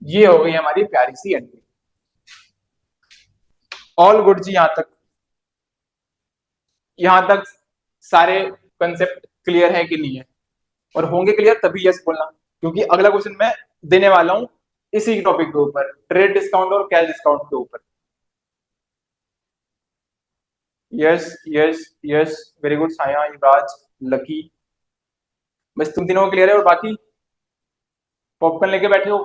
ये हो गई हमारी प्यारी सी एंट्री। ऑल गुड जी, यहां तक सारे कंसेप्ट क्लियर है कि नहीं है, और होंगे क्लियर तभी यस बोलना, क्योंकि अगला क्वेश्चन मैं देने वाला हूं इसी टॉपिक के ऊपर, ट्रेड डिस्काउंट और कैश डिस्काउंट के ऊपर। Yes yes yes, very good साया, युवराज, लकी। बस तुम तीनों को क्लियर है, और बाकी पॉपकॉर्न लेके बैठे हो,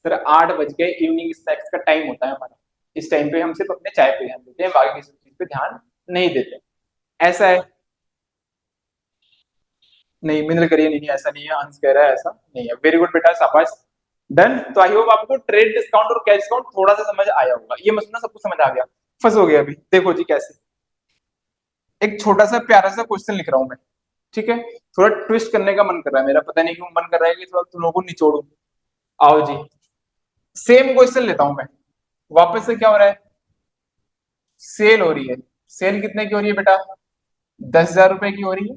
सर 8 बज गए, इवनिंग स्नैक्स का टाइम होता है हमारा, इस टाइम पे हम सिर्फ अपने चाय पे ध्यान देते हैं, बाकी किसी चीज पे ध्यान नहीं देते। ऐसा है? नहीं, मिनरल करिए, नहीं ऐसा नहीं है, अंश कह रहा है ऐसा नहीं है। वेरी गुड बेटा, शाबाश। डन। तो आई होप आपको ट्रेड डिस्काउंट और कैश डिस्काउंट थोड़ा सा समझ आया होगा, ये मत सुनना सब कुछ समझ आ गया। फंस हो गया अभी, देखो जी कैसे। एक छोटा सा प्यारा सा क्वेश्चन लिख रहा हूं मैं, ठीक है? थोड़ा ट्विस्ट करने का मन कर रहा है मेरा, पता नहीं क्यों मन कर रहा है कि थोड़ा तुम लोगों को निचोड़ू। आओ जी, सेम क्वेश्चन लेता हूं मैं। वापस से क्या हो रहा है? सेल हो रही है। सेल कितने की हो रही है बेटा? 10,000 रुपए की हो रही है।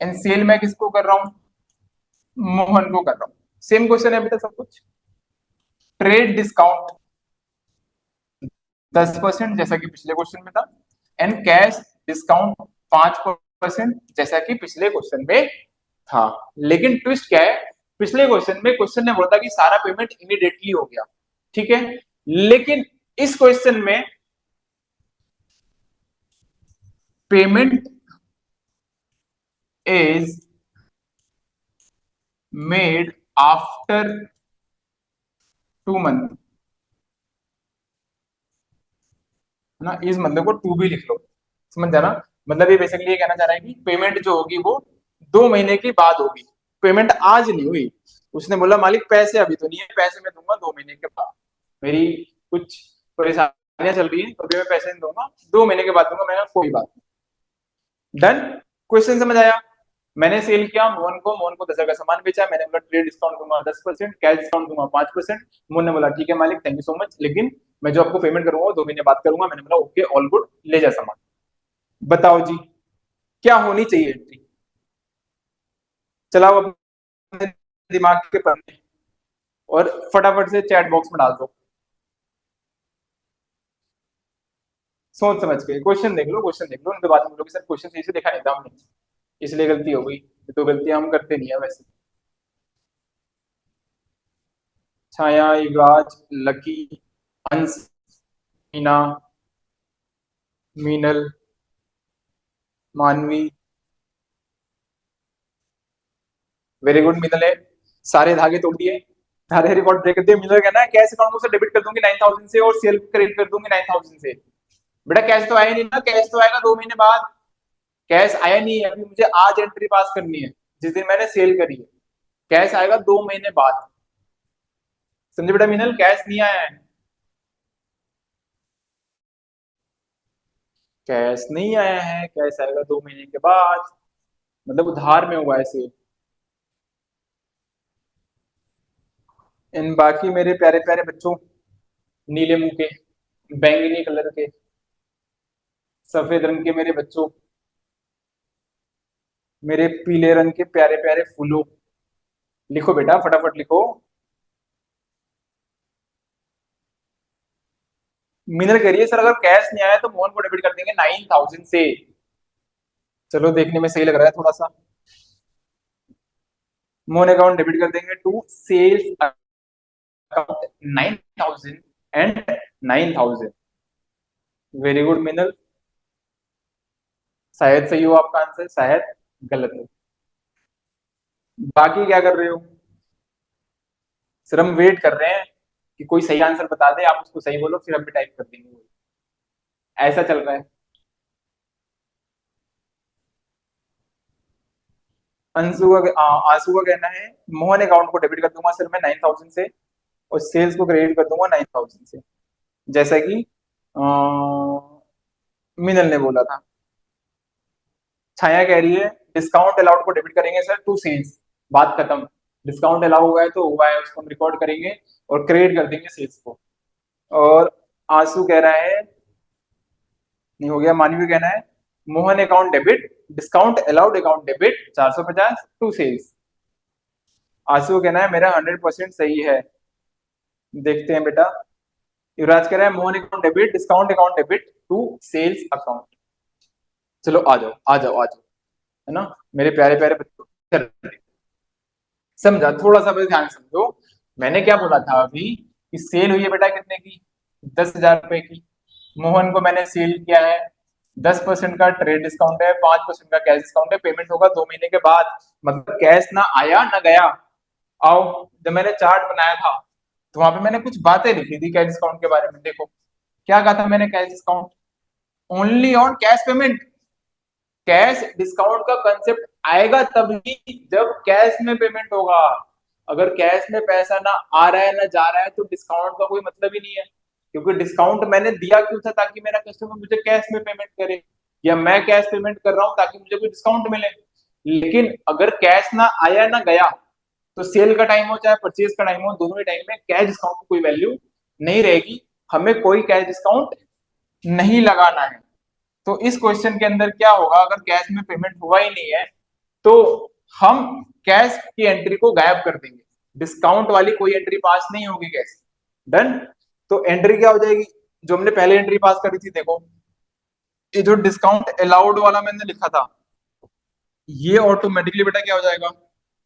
एंड सेल मैं किसको कर रहा हूं? मोहन को कर रहा हूं। सेम क्वेश्चन है बेटा सब कुछ। ट्रेड डिस्काउंट 10% जैसा कि पिछले क्वेश्चन में था, एंड कैश डिस्काउंट 5% जैसा कि पिछले क्वेश्चन में था। लेकिन ट्विस्ट क्या है? पिछले क्वेश्चन में क्वेश्चन ने बोला था कि सारा पेमेंट इमीडिएटली हो गया, ठीक है? लेकिन इस क्वेश्चन में payment is made after 2 month, है ना? इस मतलब को टू भी लिख लो, समझ जाना। मतलब ये बेसिकली ये कहना चाह रहा है कि पेमेंट जो होगी वो 2 महीने के बाद होगी, पेमेंट आज नहीं हुई। उसने बोला मालिक पैसे अभी तो नहीं है, पैसे मैं दूंगा 2 महीने के बाद, मेरी कुछ परेशानियां चल रही है तो अभी मैं पैसे नहीं दूंगा, 2 महीने के बाद दूंगा। मैंने कोई बात नहीं। डन। क्वेश्चन समझ आया? मैंने सेल किया मोहन को 10,000 का सामान बेचा, मैंने बोला ट्रेड डिस्काउंट दूंगा 10%, कैश डिस्काउंट दूंगा 5%। मोहन ने बोला ठीक है मालिक, थैंक यू सो मच, लेकिन मैं जो आपको पेमेंट करूंगा वो 2 महीने बाद करूंगा। मैंने बोला ओके, ऑल गुड, ले जा सामान। बताओ जी, क्या होनी चाहिए एंट्री? चलाओ अपने दिमाग के पन्ने और फटाफट से चैट बॉक्स में डाल दो। सोच समझ के क्वेश्चन देख लो, क्वेश्चन देख लो, उनके बाद में बोलोगे सर क्वेश्चन सही से देखा नहीं था हमने, इसलिए गलती हो गई। ये तो गलतियां हम करते नहीं है वैसे। छाया, युवराज, लकी, अंश, मीना, मीनल, मानवी। वेरी गुड मीनल है, सारे धागे तोड़ दिए, सारे रिकॉर्ड ब्रेक कर दिए। मीनल कहना है कैश अकाउंट से डेबिट कर दूंगी 9,000 से और सेल क्रेडिट कर दूंगी 9,000 से। बेटा कैश तो आया नहीं ना, कैश तो आएगा 2 महीने बाद। कैश आया नहीं है अभी, मुझे आज एंट्री पास करनी है जिस दिन मैंने सेल करी है। कैश आएगा 2 महीने बाद। समझे बेटा मीनल, कैश नहीं आया है। कैश नहीं आया है, कैश आएगा 2 महीने के बाद, मतलब उधार में हुआ है सेल। इन बाकी मेरे प्यारे प्यारे बच्चों, नीले मुंह के, बैंगनी कलर के, सफेद रंग के मेरे बच्चों, मेरे पीले रंग के प्यारे प्यारे फूलों, लिखो बेटा फटाफट लिखो। मिनर कह रही है सर अगर कैश नहीं आया तो मोहन को डेबिट कर देंगे 9,000 से। चलो देखने में सही लग रहा है थोड़ा सा। मोहन अकाउंट डेबिट कर देंगे to sales account 9,000 and 9,000। Very good Minal, शायद सही हो आपका आंसर, शायद गलत हो। बाकी क्या कर रहे हो? सर हम वेट कर रहे हैं कि कोई सही आंसर बता दे, आप उसको सही बोलो फिर हम भी टाइप कर देंगे। ऐसा चल रहा है। आंसू का कहना है मोहन अकाउंट को डेबिट कर दूंगा सर मैं 9,000 से, और सेल्स को क्रेडिट कर दूंगा 9,000 से, जैसा कि मिनल ने बोला था। छाया कह रही है डिस्काउंट अलाउड को डेबिट करेंगे सर टू सेल्स, बात खत्म। डिस्काउंट अलाउ हुआ है तो हुआ है, उसको हम रिकॉर्ड करेंगे और क्रेडिट कर देंगे सेल्स को। और आंसू कह रहा है, नहीं हो गया। मानवी कहना है Mohan account debit, discount allowed account debit 450 to sales. आंसू कहना है मेरा 100% सही है। देखते हैं बेटा। युवराज कह रहा है Mohan account debit, discount account debit to sales account. चलो आ जाओ आ जाओ आ जाओ, है ना मेरे प्यारे प्यारे बच्चों। समझा? थोड़ा सा बस ध्यान से समझो। मैंने क्या बोला था अभी कि सेल हुई है बेटा कितने की? 10,000 रुपए की। मोहन को मैंने सेल किया है, 10% का ट्रेड डिस्काउंट है, 5% का कैश डिस्काउंट है, पेमेंट होगा 2 महीने के बाद। मतलब कैश ना आया ना गया। आओ, जब मैंने चार्ट बनाया था तो वहां पे मैंने कुछ बातें लिखी थी कैश डिस्काउंट के बारे में। देखो क्या कहा था मैंने, cash discount only on cash payment. Cash discount का कंसेप्ट आएगा तभी जब कैश में पेमेंट होगा। अगर कैश में पैसा ना आ रहा है ना जा रहा है तो डिस्काउंट का कोई मतलब ही नहीं है। क्योंकि डिस्काउंट मैंने दिया क्यों था, ताकि मेरा कस्टमर मुझे कैश में पेमेंट करे, या मैं कैश पेमेंट कर रहा हूं ताकि मुझे कोई डिस्काउंट मिले। लेकिन अगर कैश ना आया ना गया तो सेल का टाइम हो चाहे परचेज का टाइम हो, दोनों ही टाइम में कैश डिस्काउंट की कोई वैल्यू नहीं रहेगी। हमें कोई कैश डिस्काउंट नहीं लगाना है। तो इस क्वेश्चन के अंदर क्या होगा, अगर कैश में पेमेंट हुआ ही नहीं है तो हम कैश की एंट्री को गायब कर देंगे। डिस्काउंट वाली कोई एंट्री पास नहीं होगी कैश। डन। तो एंट्री क्या हो जाएगी, जो हमने पहले एंट्री पास करी थी, देखो ये जो डिस्काउंट अलाउड वाला मैंने लिखा था, ये ऑटोमेटिकली बेटा क्या हो जाएगा,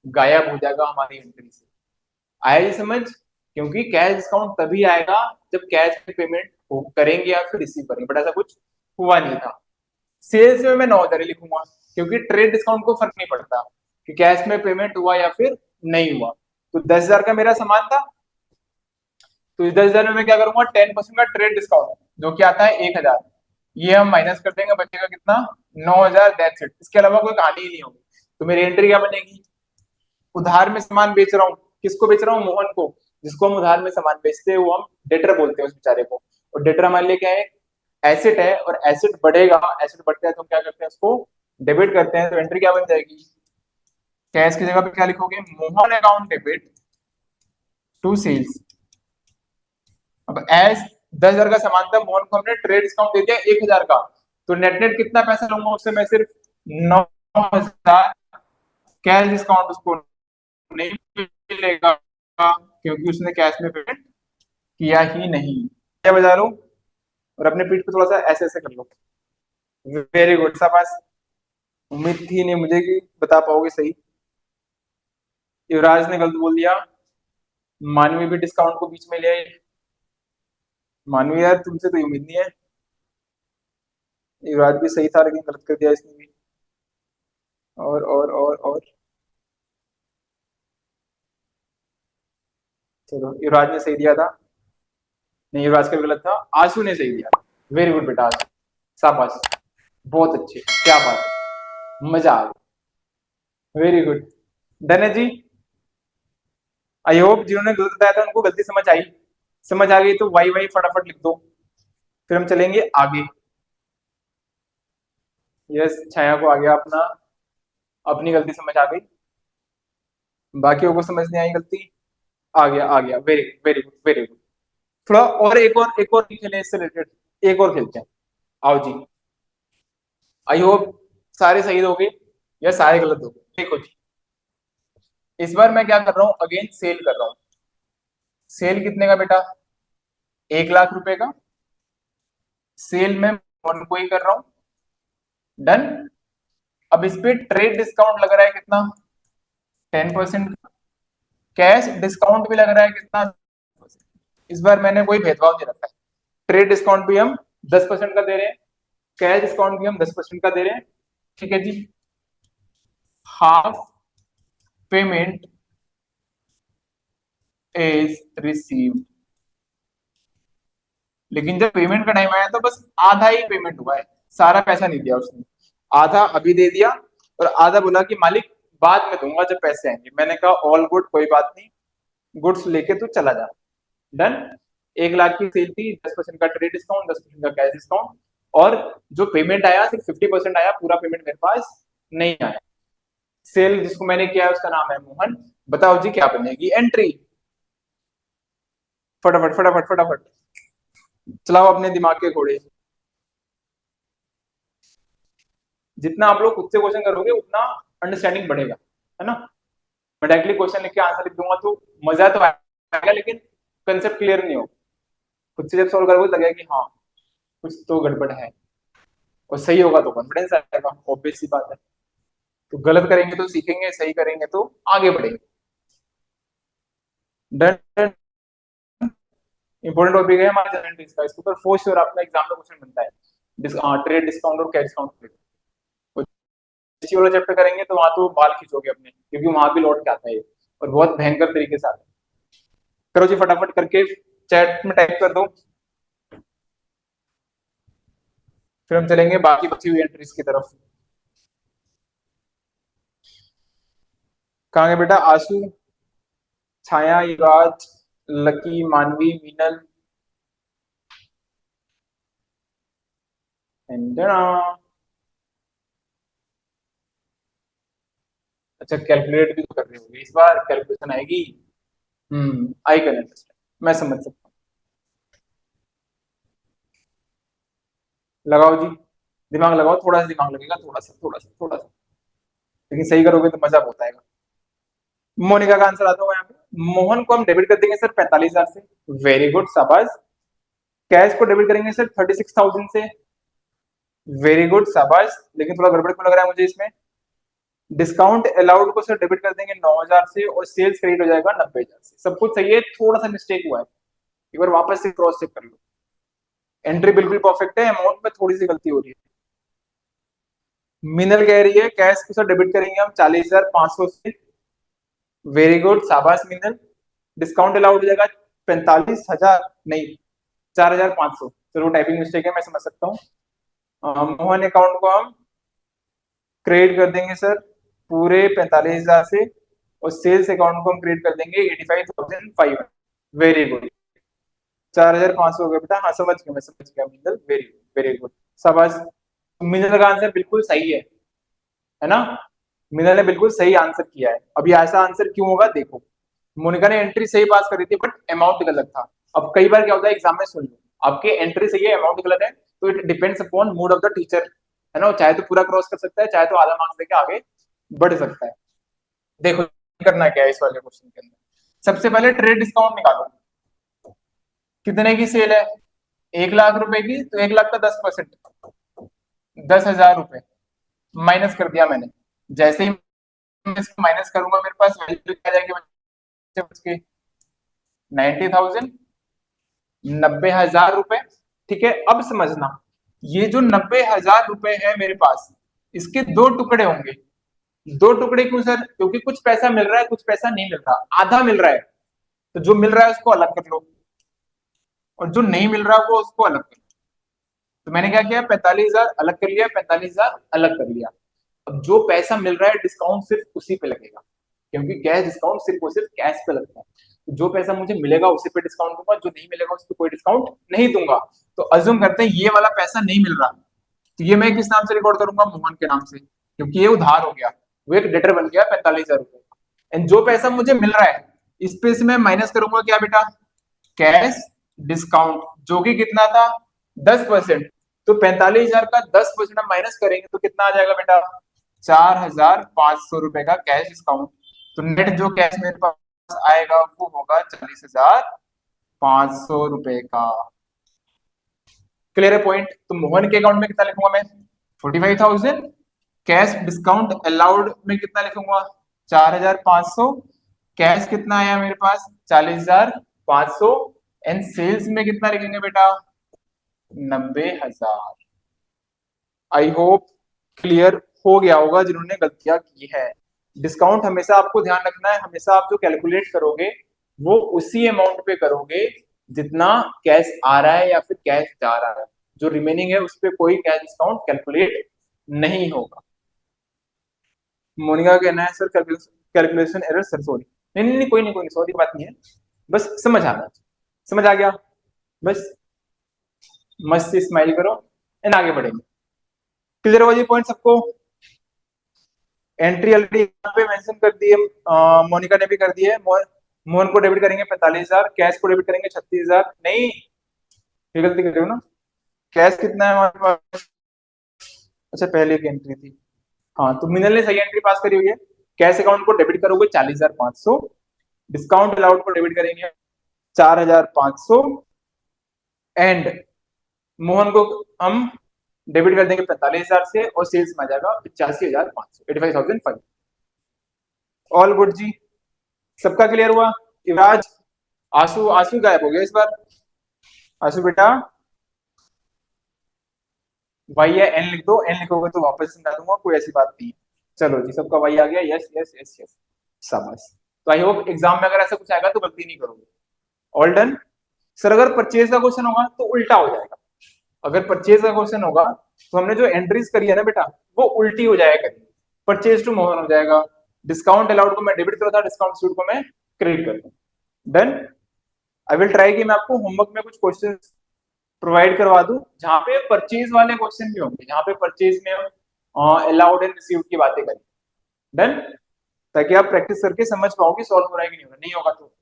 गायब हो जाएगा हमारी एंट्री से। आया ये समझ? क्योंकि कैश डिस्काउंट तभी आएगा जब कैश में पेमेंट करेंगे या फिर रिसीव करेंगे, बट ऐसा कुछ हुआ नहीं था। सेल्स में मैं 9,000 ही लिखूंगा, क्योंकि ट्रेड डिस्काउंट को फर्क नहीं पड़ता कि कैश में पेमेंट हुआ या फिर नहीं हुआ। तो 10,000 का मेरा सामान था, तो इस 10,000 में मैं क्या करूंगा, 10% का ट्रेड डिस्काउंट जो कि आता है 1,000, ये हम माइनस कर देंगे, बचेगा कितना, 9,000। दैट्स इट, इसके अलावा कोई कहानी ही नहीं होगी। तो मेरी एंट्री क्या बनेगी, उधार में सामान बेच रहा हूँ, किसको बेच रहा हूँ, मोहन को, जिसको हम उधार में सामान बेचते हैं वो हम डेटर बोलते हैं उस बेचारे को। और डेटर हमारे लिए क्या है, एसेट है, और एसेट बढ़ेगा, एसेट बढ़ता है तो हम क्या करते हैं, उसको डेबिट करते हैं। तो एंट्री क्या बन जाएगी, कैश की जगह पे क्या लिखोगे, Mohan account debit to sales. अब एज 10,000 का सामान था, मोहन को हमने ट्रेड डिस्काउंट दे दिया 1,000 का, तो नेट नेट कितना पैसा लूंगा उससे मैं, सिर्फ 9,000। कैश डिस्काउंट उसको नहीं मिलेगा क्योंकि उसने कैश में पेमेंट किया ही नहीं। क्या बजा लो, और अपने पीठ पे थोड़ा सा ऐसे ऐसे कर लो। वेरी गुड, शाबाश। उम्मीद थी नहीं मुझे कि बता पाओगे सही। युवराज ने गलत बोल दिया, मानवी भी डिस्काउंट को बीच में ले आई। मानवी यार तुमसे तो उम्मीद नहीं है। युवराज भी सही था लेकिन गलत कर दिया इसने भी। और चलो, युवराज ने सही दिया था। नहीं, युवराज का भी गलत था, आशु ने सही दिया। वेरी गुड बेटा आशु, शाबाश, बहुत अच्छे, क्या बात है, मजा आ गया। Very good. डन है जी। आई होप जिन्होंने गलत बताया था उनको गलती समझ आई। समझ आ गई तो वाई वाई फटाफट लिख दो, फिर हम चलेंगे आगे। यस, छाया को आ गया अपना, अपनी गलती समझ आ गई, बाकियों को समझ नहीं आई गलती। आ गया, very very good very good. थोड़ा और एक और खेलें इससे रिलेटेड, एक और खेलते हैं। आओ जी। आई होप सारे सही दोगे या सारे गलत दोगे। देखो जी, इस बार मैं क्या कर रहा हूं, अगेन सेल कर रहा हूं। सेल कितने का बेटा, 1,00,000 रुपए का। सेल में वन को ही कर रहा हूं। डन। अब इस पे ट्रेड डिस्काउंट लग रहा है कितना, 10%। कैश डिस्काउंट भी लग रहा है कितना, इस बार मैंने कोई भेदभाव नहीं रखा है। ट्रेड डिस्काउंट भी हम 10% का दे रहे हैं, कैश डिस्काउंट भी हम 10% का दे रहे हैं। ठीक है जी। Half payment is received. लेकिन जब पेमेंट का टाइम आया तो बस आधा ही पेमेंट हुआ है, सारा पैसा नहीं दिया उसने। आधा अभी दे दिया और आधा बोला कि मालिक बाद में दूंगा जब पैसे आएंगे। मैंने कहा ऑल गुड, कोई बात नहीं, गुड्स लेके तू चला जा। डन। 1,00,000 की सेल थी, 10% का ट्रेड डिस्काउंट, 10% का कैश डिस्काउंट, और जो पेमेंट आया सिर्फ 50% आया, पूरा पेमेंट मेरे पास नहीं आया। सेल जिसको मैंने किया है उसका नाम है मोहन। बताओ जी क्या बनेगी एंट्री, फटाफट फटाफट फटाफट चलाओ अपने दिमाग के घोड़े। जितना आप लोग खुद से क्वेश्चन करोगे उतना अंडरस्टैंडिंग बढ़ेगा, है ना। मैं डायरेक्टली क्वेश्चन लिख के आंसर लिख दूंगा तो मजा तो आएगा, लेकिन कंसेप्ट क्लियर नहीं होगा। खुद से जब सॉल्व करोगे तो लगेगा कि हाँ कुछ तो गड़बड़ है, और सही होगा तो कॉन्फिडेंस आएगा, ऑब्वियस सी बात है। तो गलत करेंगे तो सीखेंगे, सही करेंगे तो आगे बढ़ेंगे। डन। इंपॉर्टेंट टॉपिक है हमारे जनरल ट्रीज का, इसके ऊपर फोर श्योर आपका एग्जाम में क्वेश्चन बनता है, ट्रेड डिस्काउंट और कैश डिस्काउंट। इसी वाला चैप्टर करेंगे तो वहां तो बाल खींचोगे अपने, क्योंकि वहां भी लौट के आता है ये, और बहुत भयंकर तरीके से आता है। करो जी फटाफट करके चैट में टाइप कर दो, फिर हम चलेंगे बाकी बची हुई एंट्रीज की तरफ। कहाँ गए बेटा? आशु, छाया, युवराज, लकी, मानवी, मीनल, अंजना। अच्छा कैलकुलेट भी तो कर रही होगी इस बार, कैलकुलेशन आएगी। आई कैन अंडरस्टैंड, मैं समझ सकता हूँ। लगाओ जी, दिमाग लगाओ, थोड़ा सा दिमाग लगेगा, थोड़ा सा थोड़ा सा थोड़ा सा, लेकिन सही करोगे तो मजा बहुत आएगा। मोनिका का आंसर आता हुआ यहाँ पे, मोहन को हम डेबिट कर देंगे सर 45,000 से। वेरी गुड, शाबाश। कैश को डेबिट करेंगे सर 36,000 से। वेरी गुड, शाबाश। लेकिन थोड़ा गड़बड़ क्यों लग रहा है मुझे इसमें? डिस्काउंट अलाउड को सर डेबिट कर देंगे 9,000 से, और सेल्स क्रेडिट हो जाएगा 90,000 से। सब कुछ सही है, थोड़ा सा मिस्टेक हुआ है, एक बार वापस से क्रॉस चेक कर लो। एंट्री बिल्कुल परफेक्ट है, अमाउंट में थोड़ी सी गलती हो रही है। मिनल कह रही है कैश को सर डेबिट करेंगे हम 40,500 से। वेरी गुड, शाबाश मिनल। डिस्काउंट अलाउड हो जाएगा 45,000, नहीं 4,500। चलो टाइपिंग मिस्टेक है, मैं समझ सकता हूँ। मोहन अकाउंट को हम क्रेडिट कर देंगे सर पूरे 45,000 से, और सेल्स अकाउंट को हम क्रेडिट कर देंगे 85,500। वेरी गुड, 4,500 हो गया बेटा। हाँ समझ गया, मैं समझ गया मिनल, वेरी गुड वेरी गुड, शाबाश। मिनल का आंसर बिल्कुल सही है ना? मिनल ने बिल्कुल सही आंसर किया है। अभी ऐसा आंसर क्यों होगा देखो, मोनिका ने एंट्री सही पास करी थी बट अमाउंट गलत था। अब कई बार क्या होता है एग्जाम में, सुन लो, आपके एंट्री सही है अमाउंट गलत है, तो it depends upon mood off the teacher, है ना? चाहे तो पूरा क्रॉस कर सकता है, चाहे तो आधा मार्क्स देके आगे बढ़ सकता है। देखो करना क्या है इस वाले क्वेश्चन के अंदर, सबसे पहले ट्रेड डिस्काउंट निकालो। कितने की सेल है? 1,00,000 रुपए की, तो 1,00,000 का 10%, 10,000 रुपए माइनस कर दिया मैंने। जैसे ही मैं इसको माइनस करूंगा मेरे पास वैल्यू क्या आ जाएगी बच के? 90,000, 90,000 रुपए। ठीक है, अब समझना, ये जो 90,000 रुपए है मेरे पास, इसके दो टुकड़े होंगे। दो टुकड़े क्यों सर? क्योंकि कुछ पैसा मिल रहा है, कुछ पैसा नहीं मिल रहा, आधा मिल रहा है, तो जो मिल रहा है उसको अलग कर लो, और जो नहीं मिल रहा वो उसको अलग कर लो। तो मैंने क्या किया, 45,000 अलग कर लिया, 45,000 अलग कर लिया। अब जो पैसा मिल रहा है डिस्काउंट सिर्फ उसी पे लगेगा, क्योंकि कैश डिस्काउंट सिर्फ और सिर्फ कैश पे लगता है। तो जो पैसा मुझे मिलेगा उसी पे डिस्काउंट दूंगा, जो नहीं मिलेगा उस पर कोई डिस्काउंट नहीं दूंगा। तो अज्यूम करते हैं ये वाला पैसा नहीं मिल रहा, तो ये मैं किस नाम से रिकॉर्ड करूंगा? मोहन के नाम से, क्योंकि ये उधार हो गया, वो एक डेटर बन गया 45,000 रुपए। एंड जो पैसा मुझे मिल रहा है इस पे से मैं माइनस करूंगा क्या बेटा? कैश डिस्काउंट, जो कि कितना था? 10%। तो 45,000 का 10% हम माइनस करेंगे तो कितना आ जाएगा बेटा? 4,500 रुपए का कैश डिस्काउंट। तो नेट जो कैश मेरे पास आएगा वो होगा 40,500 रुपए का। क्लियर है पॉइंट? तो मोहन के अकाउंट में कितना लिखूंगा मैं? 45,000। कैश डिस्काउंट अलाउड में कितना लिखूंगा? 4,500। कैश कितना आया मेरे पास? 40,500। एंड सेल्स में कितना लिखेंगे बेटा? 90,000। आई होप क्लियर हो गया होगा जिन्होंने गलतियां की है। डिस्काउंट हमेशा आपको ध्यान रखना है, हमेशा आप जो कैलकुलेट करोगे वो उसी अमाउंट पे करोगे जितना कैश आ रहा है या फिर कैश जा रहा है। जो रिमेनिंग है उस पर कोई कैश डिस्काउंट कैलकुलेट नहीं होगा। मोनिका का कहना है sir calculation error sir, sorry. नहीं नहीं नहीं, कोई नहीं कोई नहीं, सॉरी बात नहीं है, बस समझ आना, समझ आ गया, बस मस्त से स्माइल करो एंड आगे बढ़ेंगे। क्लियर होगा जी पॉइंट सबको? एंट्री ऑलरेडी यहाँ पे मेंशन कर दी है, मोनिका ने भी कर दी है। मोहन को डेबिट करेंगे 45,000, कैश को डेबिट करेंगे 36,000। नहीं, ये गलती कर रहे हो ना। कैश कितना है हमारे पास? अच्छा पहले की एंट्री थी। हाँ तो मिनल ने सही एंट्री पास करी हुई है। कैश अकाउंट को डेबिट करोगे 40,500, डिस्काउंट अलाउड को डेबिट करेंगे 4,500, एंड मोहन को हम डेबिट कर देंगे 45,000 से, और सेल्स में आ जाएगा 85,500, 85,500। ऑल गुड जी, सबका क्लियर हुआ? युवराज, आंसू आंसू गायब हो गया इस बार। आंसू बेटा वाई या एन लिख दो, एन लिखोगे तो वापस समझा दूंगा, कोई ऐसी बात नहीं है। चलो जी, सबका वाई आ गया, यस यस यस यस, शाबाश। तो आई होप एग्जाम में अगर ऐसा कुछ आएगा तो गलती नहीं करोगे। All done. सर अगर परचेज का क्वेश्चन होगा तो उल्टा हो जाएगा। अगर परचेज का क्वेश्चन होगा तो हमने जो एंट्रीज करी है ना बेटा वो उल्टी हो जाएगा। परचेज टू मोहन हो जाएगा, डिस्काउंट अलाउड को मैं डेबिट कर दूं, डिस्काउंट सूट को मैं क्रेडिट कर दूं। डन। आई विल ट्राई कि मैं आपको होमवर्क में कुछ क्वेश्चन प्रोवाइड करवा दूं जहां पे परचेज वाले क्वेश्चन भी होंगे, जहां पे परचेज में अलाउड एंड रिसीव्ड की बातें करें। डन। ताकि आप प्रैक्टिस करके समझ पाओगे सॉल्व हो रहा है कि नहीं हो रहा, नहीं होगा तो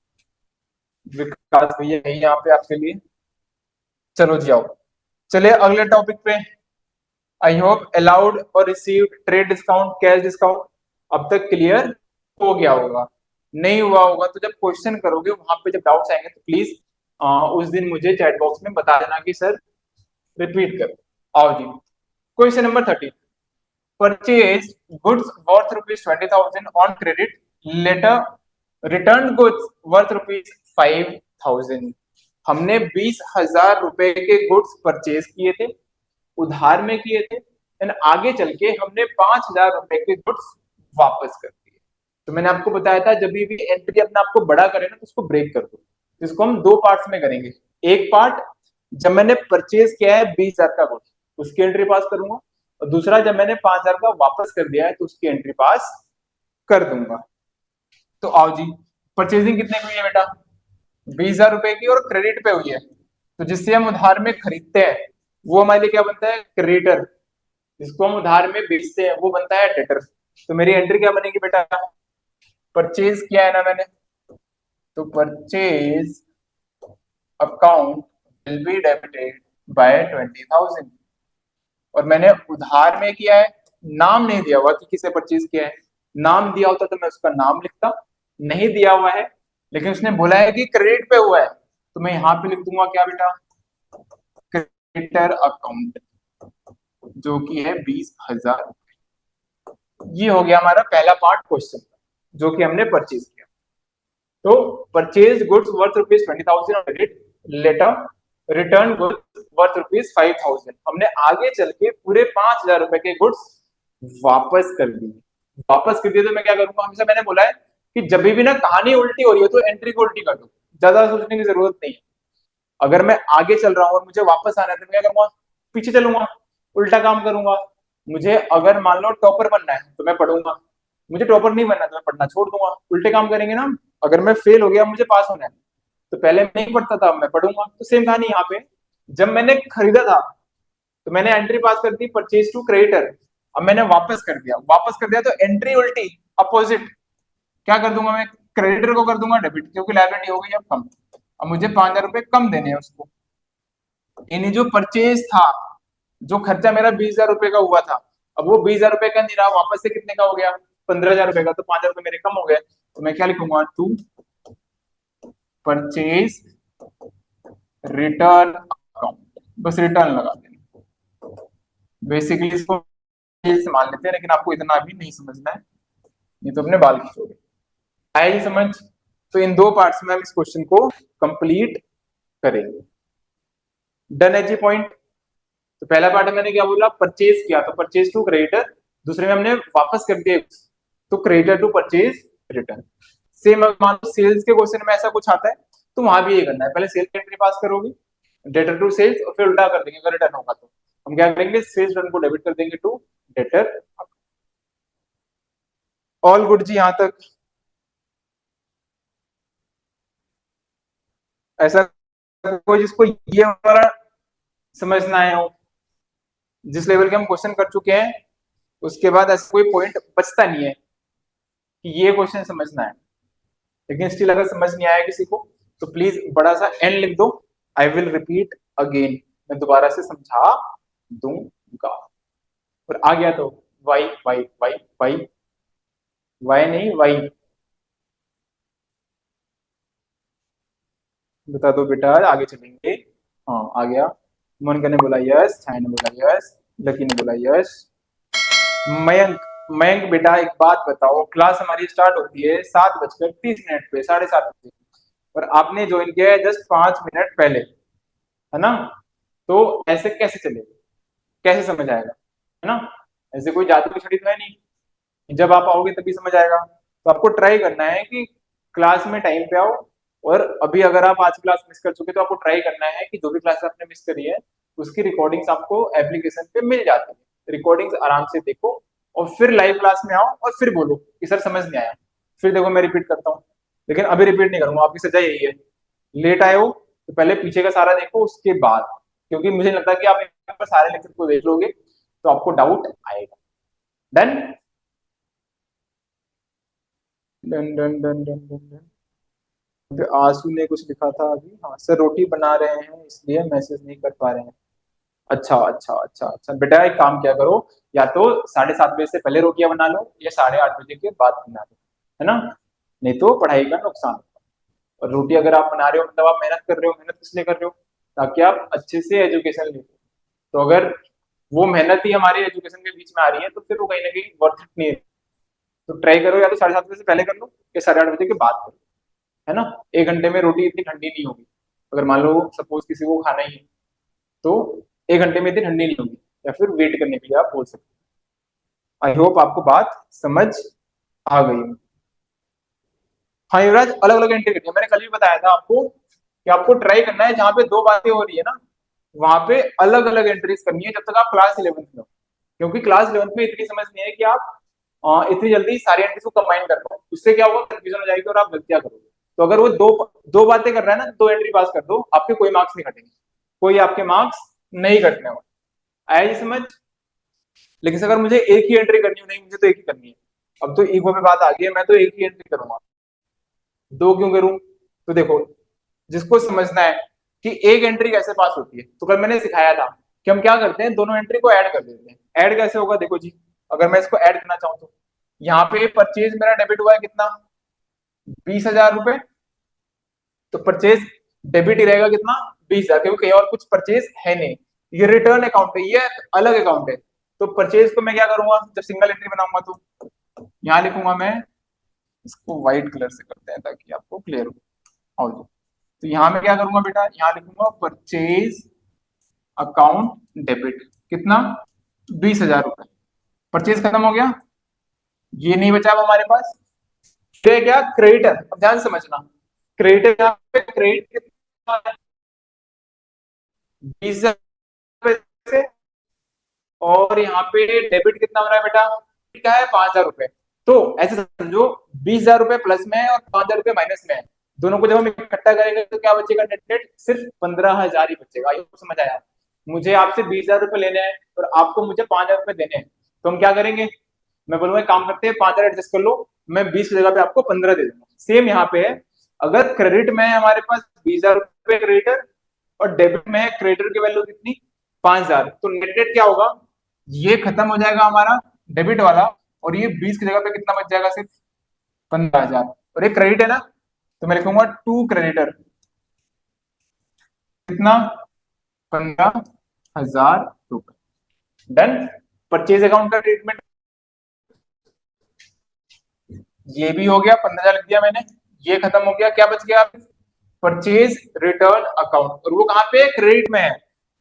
विकास भैया यही यहाँ पे आपके लिए। चलो जी आओ, चलिए अगले टॉपिक पे। आई होप अलाउड और received trade discount cash discount अब तक क्लियर हो गया होगा। नहीं हुआ होगा तो जब क्वेश्चन करोगे वहां पे जब डाउट्स आएंगे तो प्लीज उस दिन मुझे चैट बॉक्स में बता देना कि सर रिपीट करो। आओ जी, question number 13। Purchase goods worth ₹20,000 on credit, later return goods worth ₹5,000। हमने 20,000 रुपए के गुड्स परचेज किए थे, उधार में किए थे, एंड आगे चल के हमने 5,000 रुपए के गुड्स वापस कर दिए। तो मैंने आपको बताया था जब भी एंट्री अपने आपको बड़ा करे ना तो उसको ब्रेक कर दो। इसको हम दो पार्ट्स में करेंगे। एक पार्ट जब मैंने परचेज किया है 20,000 का गुड्स उसकी एंट्री पास करूंगा, और दूसरा जब मैंने 5,000 का वापस कर दिया है तो उसकी एंट्री पास कर दूंगा। तो आओ जी, परचेजिंग कितने की हुई है बेटा? 20,000 रुपए की, और क्रेडिट पे हुई है। तो जिससे हम उधार में खरीदते हैं वो हमारे लिए क्या बनता है? क्रेडिटर। जिसको हम उधार में बेचते हैं वो बनता है डेटर। तो मेरी एंट्री क्या बनेगी बेटा? परचेज किया है ना मैंने, तो purchase account will be debited bye 20,000। और मैंने उधार में किया है, नाम नहीं दिया हुआ कि किसे परचेज किया है। नाम दिया होता तो मैं उसका नाम लिखता, नहीं दिया हुआ है, लेकिन उसने बोला है कि क्रेडिट पे हुआ है तो मैं यहां पे लिख दूंगा क्या बेटा? क्रेडिटर अकाउंट, जो कि है 20,000। ये हो गया हमारा पहला पार्ट क्वेश्चन जो कि हमने परचेज किया। तो purchase goods worth ₹20,000 credit, later return goods worth ₹5,000। हमने आगे चल के पूरे 5,000 रुपए के गुड्स वापस कर दिए। वापस कर दिए तो मैं क्या करूंगा? हमेशा मैंने बोला है कि जब भी ना कहानी उल्टी हो रही हो तो एंट्री को उल्टी कर दो, ज्यादा सोचने की जरूरत नहीं है। अगर मैं आगे चल रहा हूँ और मुझे वापस आना है तो मैं क्या करूंगा? पीछे चलूंगा, उल्टा काम करूंगा। मुझे अगर मान लो टॉपर बनना है तो मैं पढ़ूंगा, मुझे टॉपर नहीं बनना तो मैं पढ़ना छोड़ दूंगा। उल्टे काम करेंगे ना। अगर मैं फेल हो गया मुझे पास होना है तो पहले मैं नहीं पढ़ता था, मैं पढ़ूंगा। तो सेम कहानी यहाँ पे, जब मैंने खरीदा था तो मैंने एंट्री पास कर दी परचेज टू क्रेडिटर। अब मैंने वापस कर दिया, वापस कर दिया तो एंट्री उल्टी, अपोजिट। क्या कर दूंगा मैं? क्रेडिटर को कर दूंगा डेबिट, क्योंकि लायबिलिटी हो गई अब कम। अब मुझे 5,000 रुपए कम देने हैं उसको। यानी जो परचेज था, जो खर्चा मेरा 20,000 रुपए का हुआ था, अब वो 20,000 रुपए का नहीं रहा, वापस से कितने का हो गया? 15,000 रुपए का। तो 5,000 रुपए मेरे कम हो गए, तो मैं क्या लिखूंगा? टू परचेज रिटर्न अकाउंट, बस रिटर्न लगा देना। बेसिकली इसको मान लेते हैं, लेकिन आपको इतना भी नहीं समझना है, नहीं तो अपने बाल खींचोगे। आया ही समझ? तो इन दो पार्ट्स में हम इस क्वेश्चन को कंप्लीट करेंगे। डन है जी पॉइंट। तो पहला पार्ट में मैंने क्या बोला? परचेज किया तो परचेज टू क्रेडिटर, दूसरे में हमने वापस कर दिए तो creditor to purchase return. Same मान लो सेल्स के क्वेश्चन में ऐसा कुछ आता है तो वहां भी ये करना है, पहले सेल्स एंट्री पास करोगे, डेटर टू सेल्स, और फिर उल्टा कर देंगे अगर रिटर्न होगा तो। हम क्या करेंगे? सेल्स रिटर्न को डेबिट कर देंगे टू डेटर। ऑल गुड जी यहां तक? ऐसा कोई जिसको ये वाला समझना है हो? जिस लेवल के हम क्वेश्चन कर चुके हैं उसके बाद ऐसा कोई पॉइंट बचता नहीं है कि ये क्वेश्चन समझना है। लेकिन स्टिल अगर समझ नहीं आया किसी को तो प्लीज बड़ा सा एन लिख दो, आई विल रिपीट अगेन, मैं दोबारा से समझा दूंगा। और आ गया तो why why why why, why नहीं वाई। बता दो बेटा, आगे चलेंगे। हाँ आ गया। मोनिका ने बोला यस, छाया ने बोला यस, लकी ने बोला यस। मयंक, मयंक बेटा एक बात बताओ, क्लास हमारी स्टार्ट होती है 7:30 पे, 7:30 और आपने ज्वाइन किया है जस्ट 5 मिनट पहले, है ना? तो ऐसे कैसे चलेगा? कैसे समझ आएगा? है ना? ऐसे कोई जादू छड़ी तो है नहीं, जब आप आओगे तभी समझ आएगा। तो आपको ट्राई करना है कि क्लास में टाइम पे आओ, और अभी अगर आप आज क्लास मिस कर चुके तो आपको ट्राई करना है कि जो भी क्लास आपने मिस करी है उसकी रिकॉर्डिंग्स आपको एप्लीकेशन पे मिल जाती है, रिकॉर्डिंग्स आराम से देखो और फिर लाइव क्लास में आओ और फिर बोलो कि सर समझ नहीं आया, फिर देखो मैं रिपीट करता हूँ। लेकिन अभी रिपीट नहीं करूंगा, आपकी सजा यही है, लेट आए हो तो पहले पीछे का सारा देखो उसके बाद, क्योंकि मुझे नहीं लगता कि आप एक बार सारे लेक्चर को देख लोगे तो आपको डाउट आएगा। Done done done done done done done. फिर आंसू ने कुछ लिखा था अभी, हाँ सर रोटी बना रहे हैं इसलिए मैसेज नहीं कर पा रहे हैं। अच्छा अच्छा अच्छा अच्छा बेटा एक काम क्या करो, या तो 7:30 बजे से पहले रोटियां बना लो या 8:30 बजे के बाद बना लो, है ना, नहीं तो पढ़ाई का नुकसान होगा। और रोटी अगर आप बना रहे हो मतलब आप मेहनत कर रहे हो, मेहनत इसलिए कर रहे हो ताकि आप अच्छे से एजुकेशन ले, तो अगर वो मेहनत ही हमारी एजुकेशन के बीच में आ रही है तो फिर वो कहीं ना कहीं वर्थ इट नहीं है। तो ट्राई करो या तो 7:30 बजे से पहले कर लो या 8:30 बजे के बाद कर लो, है ना। 1 घंटे में रोटी इतनी ठंडी नहीं होगी, अगर मान लो सपोज किसी को खाना ही है तो 1 घंटे में इतनी ठंडी नहीं होगी, या फिर वेट करने के लिए आप बोल सकते हो। आई होप आपको बात समझ आ गई है। हाँ युवराज अलग अलग एंट्री करनी है, मैंने कल भी बताया था आपको कि आपको ट्राई करना है जहां पे दो बातें हो रही है ना वहां पे अलग अलग एंट्रीज करनी है जब तक आप क्लास 11th में हो, क्योंकि क्लास 11th में इतनी समझ नहीं है कि आप इतनी जल्दी सारी एंट्रीज को कंबाइन कर पाओ, उससे क्या होगा कंफ्यूजन हो जाएगी और आप गलतियां करोगे। तो अगर वो दो दो बातें कर रहा है ना, दो एंट्री पास कर दो, आपके कोई मार्क्स नहीं कटेंगे, कोई आपके मार्क्स नहीं कटने वाले। आया जी समझ। लेकिन अगर मुझे एक ही एंट्री करनी हो, नहीं मुझे तो एक ही करनी है, अब तो ईगो पे बात आ गई है, मैं तो एक ही एंट्री करूंगा, दो क्यों करूं। तो देखो जिसको समझना है कि एक एंट्री कैसे पास होती है, तो कल मैंने सिखाया था कि हम क्या करते हैं दोनों एंट्री को ऐड कर देते हैं। ऐड कैसे होगा देखो जी, अगर मैं इसको ऐड करना चाहूँ तो यहाँ पे परचेज मेरा डेबिट हुआ है कितना, 20,000 रुपए, तो परचेज डेबिट ही रहेगा कितना, 20,000, क्योंकि कहीं और कुछ परचेज है नहीं, ये रिटर्न अकाउंट है, ये अलग अकाउंट है। तो परचेज को मैं क्या करूंगा जब सिंगल एंट्री बनाऊंगा तो यहाँ लिखूंगा मैं, इसको व्हाइट कलर से करते हैं ताकि आपको क्लियर हो। और तो यहाँ मैं क्या करूंगा बेटा, यहाँ लिखूंगा परचेज अकाउंट डेबिट, कितना, 20,000 रुपए। परचेज खत्म हो गया, ये नहीं बचा अब हमारे पास, तो क्या क्रेडिटर, अब ध्यान से समझना, क्रेडिटर यहाँ पे क्रेडिट कितना, 20,000 से, और यहाँ पे डेबिट कितना हो रहा है बेटा, क्या है 5,000 रुपए। तो ऐसे समझो 20,000 रुपए प्लस में है और 5,000 रुपए माइनस में है, दोनों को जब हम इकट्ठा करेंगे तो क्या बचेगा, नेट नेट सिर्फ 15,000 ही बचेगा। ये समझ आया, मुझे आपसे 20,000 रुपए लेने हैं और आपको मुझे 5,000 रुपए देने हैं, तो हम क्या करेंगे, मैं बोलूंगा काम करते हैं 5,000 एडजस्ट कर लो, मैं 20 की जगह पे आपको 15 दे दूंगा। सेम यहाँ पे है, अगर क्रेडिट में है हमारे पास 20,000 रुपए क्रेडिटर और डेबिट में है क्रेडिटर की वैल्यू कितनी, 5,000, तो नेट नेट क्या होगा, ये खत्म हो जाएगा हमारा डेबिट वाला, और ये 20 की जगह पे कितना बच जाएगा, सिर्फ 15,000। और ये क्रेडिट है ना, तो मैं लिखूंगा टू क्रेडिटर, कितना, 15,000 रुपए। डन। परचेज अकाउंट का ट्रीटमेंट ये भी हो गया, 15,000 लिख दिया मैंने, ये खत्म हो गया, क्या बच गया, परचेज रिटर्न अकाउंट, और वो कहाँ पे क्रेडिट में है,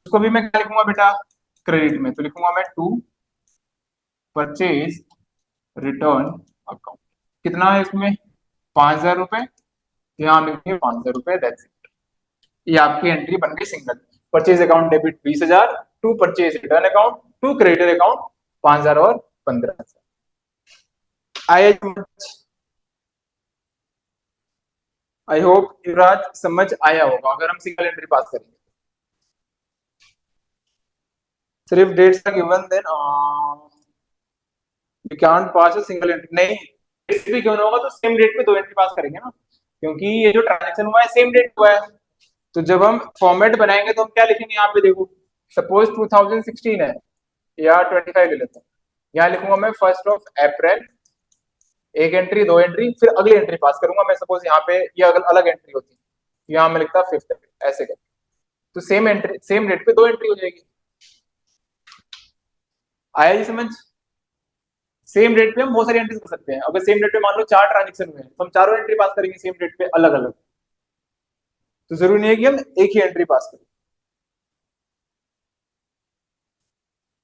उसको भी मैं क्या लिखूंगा बेटा, क्रेडिट में, तो लिखूंगा मैं टू परचेज रिटर्न अकाउंट, कितना है इसमें, 5,000 रुपए, यहाँ लिखिए 5,000 रुपए, दैट्स इट। ये आपकी एंट्री बन गई single, purchase account debit 20,000, to purchase return account, to creditor account 5,000 और 15,000। आई आई होप युवराज समझ आया होगा, अगर हम सिंगल एंट्री पास करेंगे, सिर्फ डेट्स का given then we can't pass a single entry, नहीं डेट्स भी गिवन होगा तो सेम डेट पे दो एंट्री पास करेंगे ना, क्योंकि ये जो ट्रांजेक्शन हुआ है सेम डेट हुआ है। तो जब हम फॉर्मेट बनाएंगे तो हम क्या लिखेंगे, यहाँ पे देखो सपोज 2016 है या 25 ले लेते हैं, यहाँ लिखूंगा मैं 1 अप्रैल, एक एंट्री दो एंट्री, फिर अगली एंट्री पास करूंगा मैं, सपोज यहाँ पे ये अलग अलग एंट्री होती है, यहाँ मैं लिखता 5 अप्रैल, ऐसे कर, तो सेम एंट्री सेम डेट पे दो एंट्री हो जाएगी। आया जी समझ। सेम डेट पे हम बहुत सारी एंट्रीज कर सकते हैं, अगर सेम डेट पे मान लो 4 ट्रांजेक्शन हुए हैं तो हम चारों एंट्री पास करेंगे सेम डेट पे अलग अलग, तो जरूरी नहीं है कि हम एक ही एंट्री पास करें।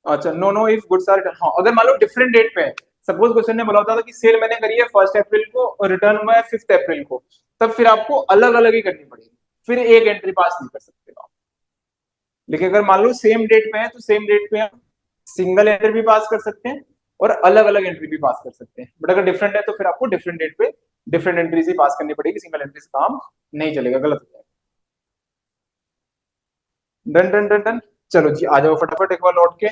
अच्छा no no if goods are return, हाँ अगर मान लो डिफरेंट डेट पे है, सपोज क्वेश्चन ने बोला होता था कि सेल मैंने करी है 1 अप्रैल को और रिटर्न हुआ है 5 अप्रैल को, तब फिर आपको अलग अलग ही करनी पड़ेगी, फिर एक एंट्री पास नहीं कर सकते आप। लेकिन अगर मान लो सेम डेट पे है तो सेम डेट पे हम सिंगल एंट्री भी पास कर सकते हैं और अलग अलग एंट्री भी पास कर सकते हैं। बट अगर डिफरेंट है तो फिर आपको डिफरेंट डेट पे डिफरेंट एंट्रीज ही पास करनी पड़ेगी, सिंगल एंट्री से काम नहीं चलेगा, गलत हो जाएगा। Done done done done. चलो जी आ जाओ फटाफट एक बार लौट के।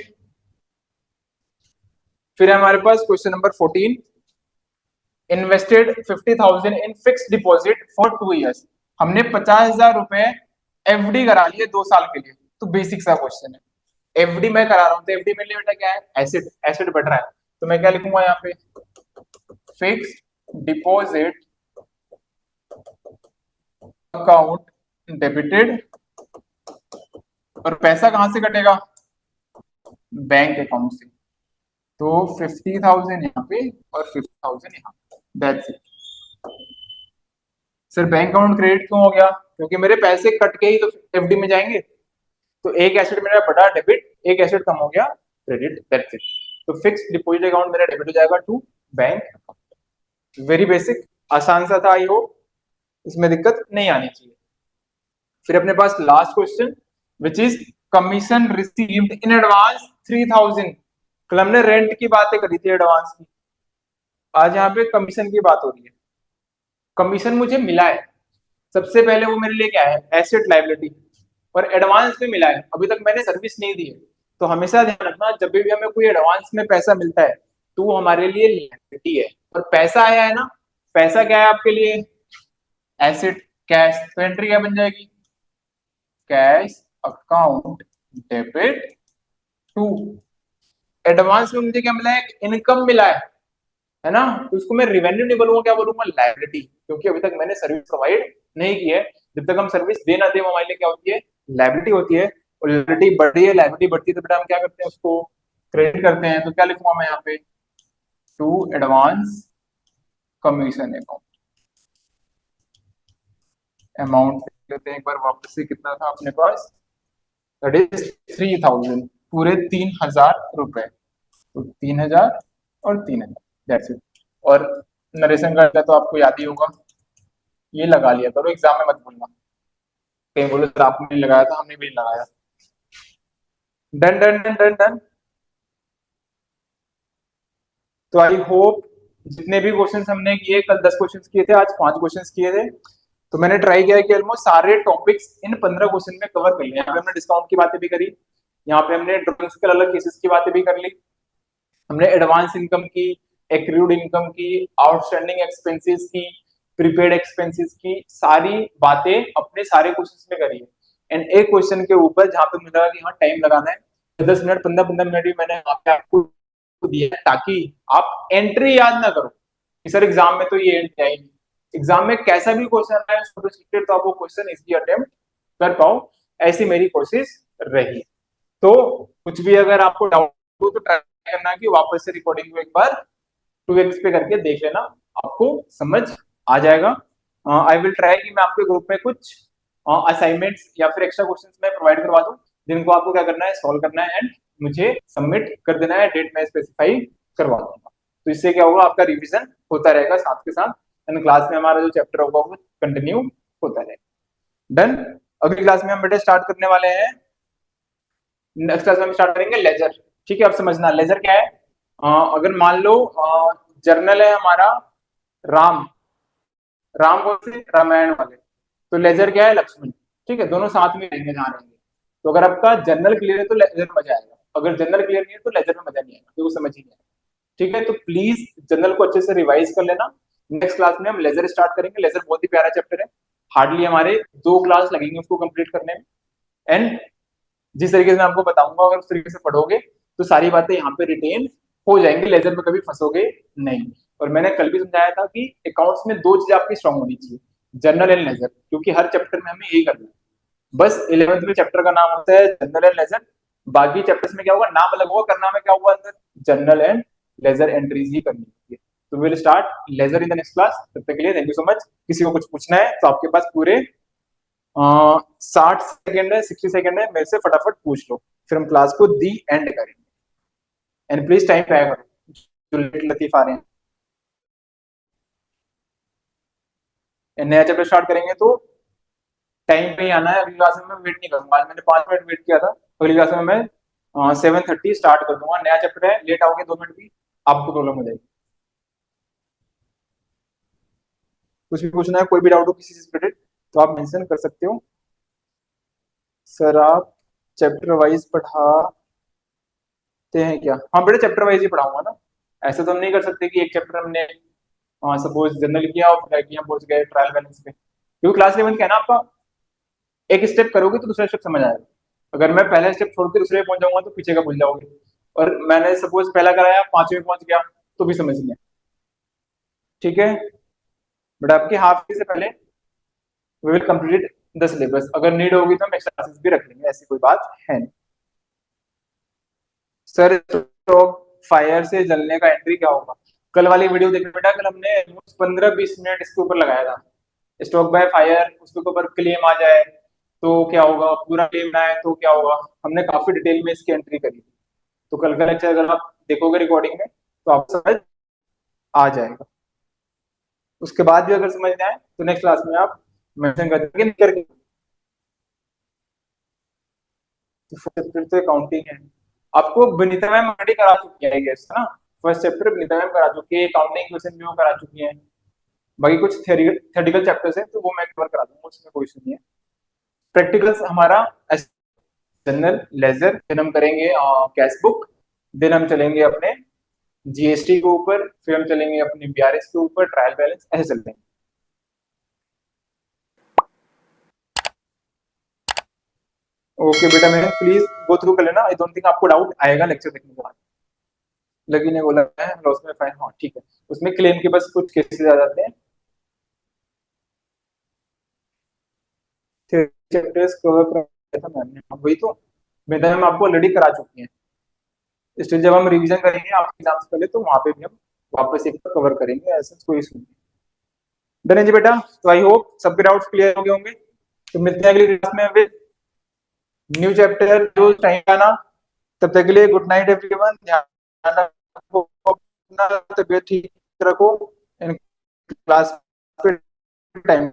फिर है हमारे पास question number 14, invested 50,000 in fix deposit for 2 years। हमने 50,000 रुपए एफडी करा लिए 2 साल के लिए। तो बेसिक सा क्वेश्चन है, एफडी मैं करा रहा हूँ तो एफडी मेरे लिए बेटा क्या है, एसेट, एसेट बढ़ रहा है। तो मैं क्या लिखूंगा यहाँ पे, फिक्स डिपॉजिट अकाउंट डेबिटेड, और पैसा कहां से कटेगा, बैंक अकाउंट से। तो 50,000 यहाँ पे और 50,000 यहाँ, that's it. Sir bank account credit क्यों हो गया, क्योंकि मेरे पैसे कट के ही तो एफडी में जाएंगे। तो एक एसेट मेरा बढ़ा डेबिट, एक एसेट कम हो गया क्रेडिट, दैट्स इट। तो फिक्स्ड डिपॉजिट अकाउंट मेरा डेबिट हो जाएगा to bank account. Very basic, आसान सा था, आई होप इसमें दिक्कत नहीं आनी चाहिए। फिर अपने पास last question which is commission received in advance 3,000। कल हमने रेंट की बातें करी थी एडवांस की, आज यहाँ पे कमीशन की बात हो रही है। कमीशन मुझे मिला है, सबसे पहले वो मेरे लिए क्या है, एसेट लायबिलिटी, और एडवांस में मिला है, अभी तक मैंने सर्विस नहीं दी है। तो हमेशा ध्यान रखना जब भी हमें कोई एडवांस में पैसा मिलता है तो वो हमारे लिए लायबिलिटी है, और पैसा आया है ना, पैसा क्या है आपके लिए, एसेट, कैश। तो एंट्री क्या बन जाएगी, cash account debit to, advance में मुझे क्या मिला है, इनकम मिला है ना। तो उसको मैं रेवेन्यू नहीं बोलूंगा, क्या बोलूंगा, लायबिलिटी, क्योंकि अभी तक मैंने सर्विस प्रोवाइड नहीं की है। जब तक हम सर्विस दे ना दे वो हमारे लिए क्या होती है, लायबिलिटी होती है। और लायबिलिटी बढ़ रही है, लायबिलिटी बढ़ती है तो बेटा हम क्या करते हैं, उसको क्रेडिट करते हैं। तो क्या लिखूंगा मैं यहाँ पे, to advance commission account, amount लेते हैं एक बार वापस से, कितना था अपने पास, दैट इज 3,000, पूरे 3,000 रुपए। तो 3,000 और 3,000, दैट्स इट। और नरेशन का तो आपको याद ही होगा, ये लगा लिया करो, एग्जाम में मत भूलना, कहीं बोलो सर आपने लगाया था, हमने भी लगाया। Done done done done done. तो आई होप जितने भी क्वेश्चंस हमने किए, कल 10 क्वेश्चंस किए थे, आज 5 क्वेश्चंस किए थे, तो मैंने ट्राई किया कि ऑलमोस्ट सारे टॉपिक्स इन 15 क्वेश्चन में कवर कर लिए। यहाँ पे हमने डिस्काउंट की बातें भी करी, यहाँ पे हमने ड्रॉइंग्स के अलग केसेस की बातें भी कर ली, हमने एडवांस इनकम की, एक्रूड इनकम की, आउटस्टैंडिंग एक्सपेंसेस की, प्रीपेड एक्सपेंसेस की, सारी बातें अपने सारे क्वेश्चंस में करी है। एंड एक क्वेश्चन के ऊपर जहां पे मुझे लगा कि हाँ टाइम लगाना है, 10 मिनट 15-15 मिनट भी मैंने वहां पे आपको दिया है, ताकि आप एंट्री याद ना करो कि सर एग्जाम में तो ये एंट्री आई नहीं। एग्जाम में कैसा भी क्वेश्चन आए तो आप वो क्वेश्चन इजीली अटेम्प्ट कर पाओ, ऐसी मेरी कोशिश रही। तो कुछ भी अगर आपको डाउट हो तो ट्राई करना कि वापस से रिकॉर्डिंग को एक बार 2x पे करके देख लेना, आपको समझ आ जाएगा। आई विल ट्राई कि मैं आपके ग्रुप में कुछ असाइनमेंट्स या फिर एक्स्ट्रा क्वेश्चंस मैं प्रोवाइड करवा दूं, जिनको आपको क्या करना है, सॉल्व करना है एंड मुझे सबमिट कर देना है, डेट मैं स्पेसिफाई करवा दूंगा। तो इससे क्या होगा, आपका रिविजन होता रहेगा साथ के साथ, एंड क्लास में हमारा जो चैप्टर होगा वो कंटिन्यू होता रहेगा। डन। अगली क्लास में हम बेटे स्टार्ट करने वाले हैं, नेक्स्ट क्लास में हम स्टार्ट करेंगे लेजर। ठीक है, आप समझना लेजर क्या है। अगर मान लो जर्नल है हमारा राम, राम कौन से, रामायण वाले, तो लेजर क्या है, लक्ष्मण। ठीक है, दोनों साथ में रहेंगे जहाँ रहेंगे। तो अगर आपका जर्नल क्लियर है तो लेजर में मजा आएगा, अगर जर्नल क्लियर नहीं है तो लेजर में मजा नहीं आएगा, तो समझ ही नहीं आएगा। ठीक है, तो प्लीज जर्नल को अच्छे से रिवाइज कर लेना। नेक्स्ट क्लास में हम लेजर स्टार्ट करेंगे। लेजर बहुत ही प्यारा चैप्टर है, हार्डली हमारे 2 क्लास लगेंगे उसको कंप्लीट करने में। एंड जिस तरीके से मैं आपको बताऊंगा, अगर उस तरीके से पढ़ोगे तो सारी बातें यहाँ पे रिटेन हो जाएंगी, लेजर में कभी फंसोगे नहीं। और मैंने कल भी समझाया था कि अकाउंट्स में 2 चीजें आपकी स्ट्रांग होनी चाहिए, जर्नल एंड लेजर, क्योंकि हर चैप्टर में हमें यही करना है। बस 11th में चैप्टर का नाम होता है जर्नल एंड लेजर, बाकी चैप्टर्स में क्या होगा, नाम अलग होगा, करना में क्या होगा, अंदर जर्नल एंड लेजर एंट्रीज ही करनी है। तो will start ledger in the next class. तब तक के लिए थैंक यू सो मच। किसी को कुछ पूछना है तो आपके पास पूरे 60 सेकेंड है, 60 सेकेंड है, मेरे से फटाफट पूछ लो, फिर हम क्लास को दी एंड करेंगे। एंड प्लीज टाइम पे आया करो, जो लतीफ आ रहे हैं। नया चैप्टर स्टार्ट करेंगे तो टाइम पे ही आना है। अगली क्लास में मैं वेट नहीं करूंगा। आज मैंने 5 मिनट वेट किया था, अगली क्लास में मैं 7:30 स्टार्ट कर दूंगा। नया चैप्टर है, लेट आओगे 2 मिनट भी आपको प्रॉब्लम हो जाएगी। कुछ भी पूछना है, कोई भी डाउट हो किसी चीज रिलेटेड तो आप मेंशन कर सकते हो। सर आप चैप्टर वाइज पढ़ाते हैं क्या? हाँ बेटा, चैप्टर वाइज ही पढ़ाऊंगा ना। ऐसा तो हम नहीं कर सकते कि एक चैप्टर हमने सपोज जनरल किया और फिर आगे हम पहुंच गए ट्रायल बैलेंस पे, क्योंकि क्लास 11 का है ना आपका। एक स्टेप करोगे तो दूसरा स्टेप समझ आएगा। अगर मैं पहला स्टेप छोड़ के दूसरे पे पहुंच जाऊंगा तो पीछे का भूल जाओगे। और मैंने सपोज पहला कराया, 5वें पहुंच गया तो भी समझ लिया। ठीक है, बट आपके हाफ से पहले we will complete the syllabus. अगर नीड होगी तो हम एक्स्ट्रा क्लासेस भी रख लेंगे, ऐसी कोई बात है नहीं। सर स्टोव फायर से जलने का एंट्री क्या होगा? कल वाली वीडियो देखने बेटा, कल हमने 15-20 मिनट इसके ऊपर लगाया था। स्टॉक बाय फायर, उसके ऊपर क्लेम आ जाए तो क्या होगा, पूरा क्लेम ना आए तो क्या होगा, हमने काफी डिटेल में इसकी एंट्री करी। तो कल का लेक्चर अगर आप देखोगे रिकॉर्डिंग में तो आपको समझ आ जाएगा। उसके बाद भी अगर समझ ना आए तो नेक्स्ट क्लास में आप मेंशन कर देंगे, नहीं करके। तो फर्स्ट चैप्टर तो अकाउंटिंग है। आपको विनीता मैम ऑलरेडी करा चुकी है आई गेस, है ना? फर्स्ट चैप्टर विनीता मैम करा चुकी है, अकाउंटिंग क्वेश्चन भी वो करा चुकी है। बाकी कुछ थ्योरेटिकल चैप्टर्स हैं तो वो मैं कवर करा दूंगा, उसमें कोई इशू नहीं है। प्रैक्टिकल्स हमारा जनरल लेजर, फिर हम करेंगे कैश बुक, देन हम चलेंगे अपने जीएसटी के ऊपर, फिर हम चलेंगे अपने बीआरएस के ऊपर, ट्रायल बैलेंस, ऐसे चलते हैं। ओके बेटा, मैंने प्लीज गो थ्रू कर लेना। आई डोंट थिंक आपको डाउट आएगा लेक्चर देखने के बाद। लगी ने बोला है लॉस में फाइन, हाँ ठीक है। उसमें क्लेम के बस कुछ केसेस आ जाते हैं। चैप्टर्स कवर कराया था मैंने, हाँ, वही तो मैम आपको ऑलरेडी करा चुकी हैं। स्टिल जब हम रिवीजन करेंगे आपके एग्जाम्स पहले तो वहां पे भी हम वापस एक बार कवर करेंगे, ऐसा कोई इशू नहीं। डन है जी बेटा, तो आई होप सबके डाउट्स क्लियर हो गए होंगे। तो मिलते हैं अगली क्लास में विद न्यू चैप्टर जो टाइम का ना। तब तक के लिए गुड नाइट एवरीवन, ध्यान रखो अपना, तबीयत ठीक रखो, इन क्लास पे टाइम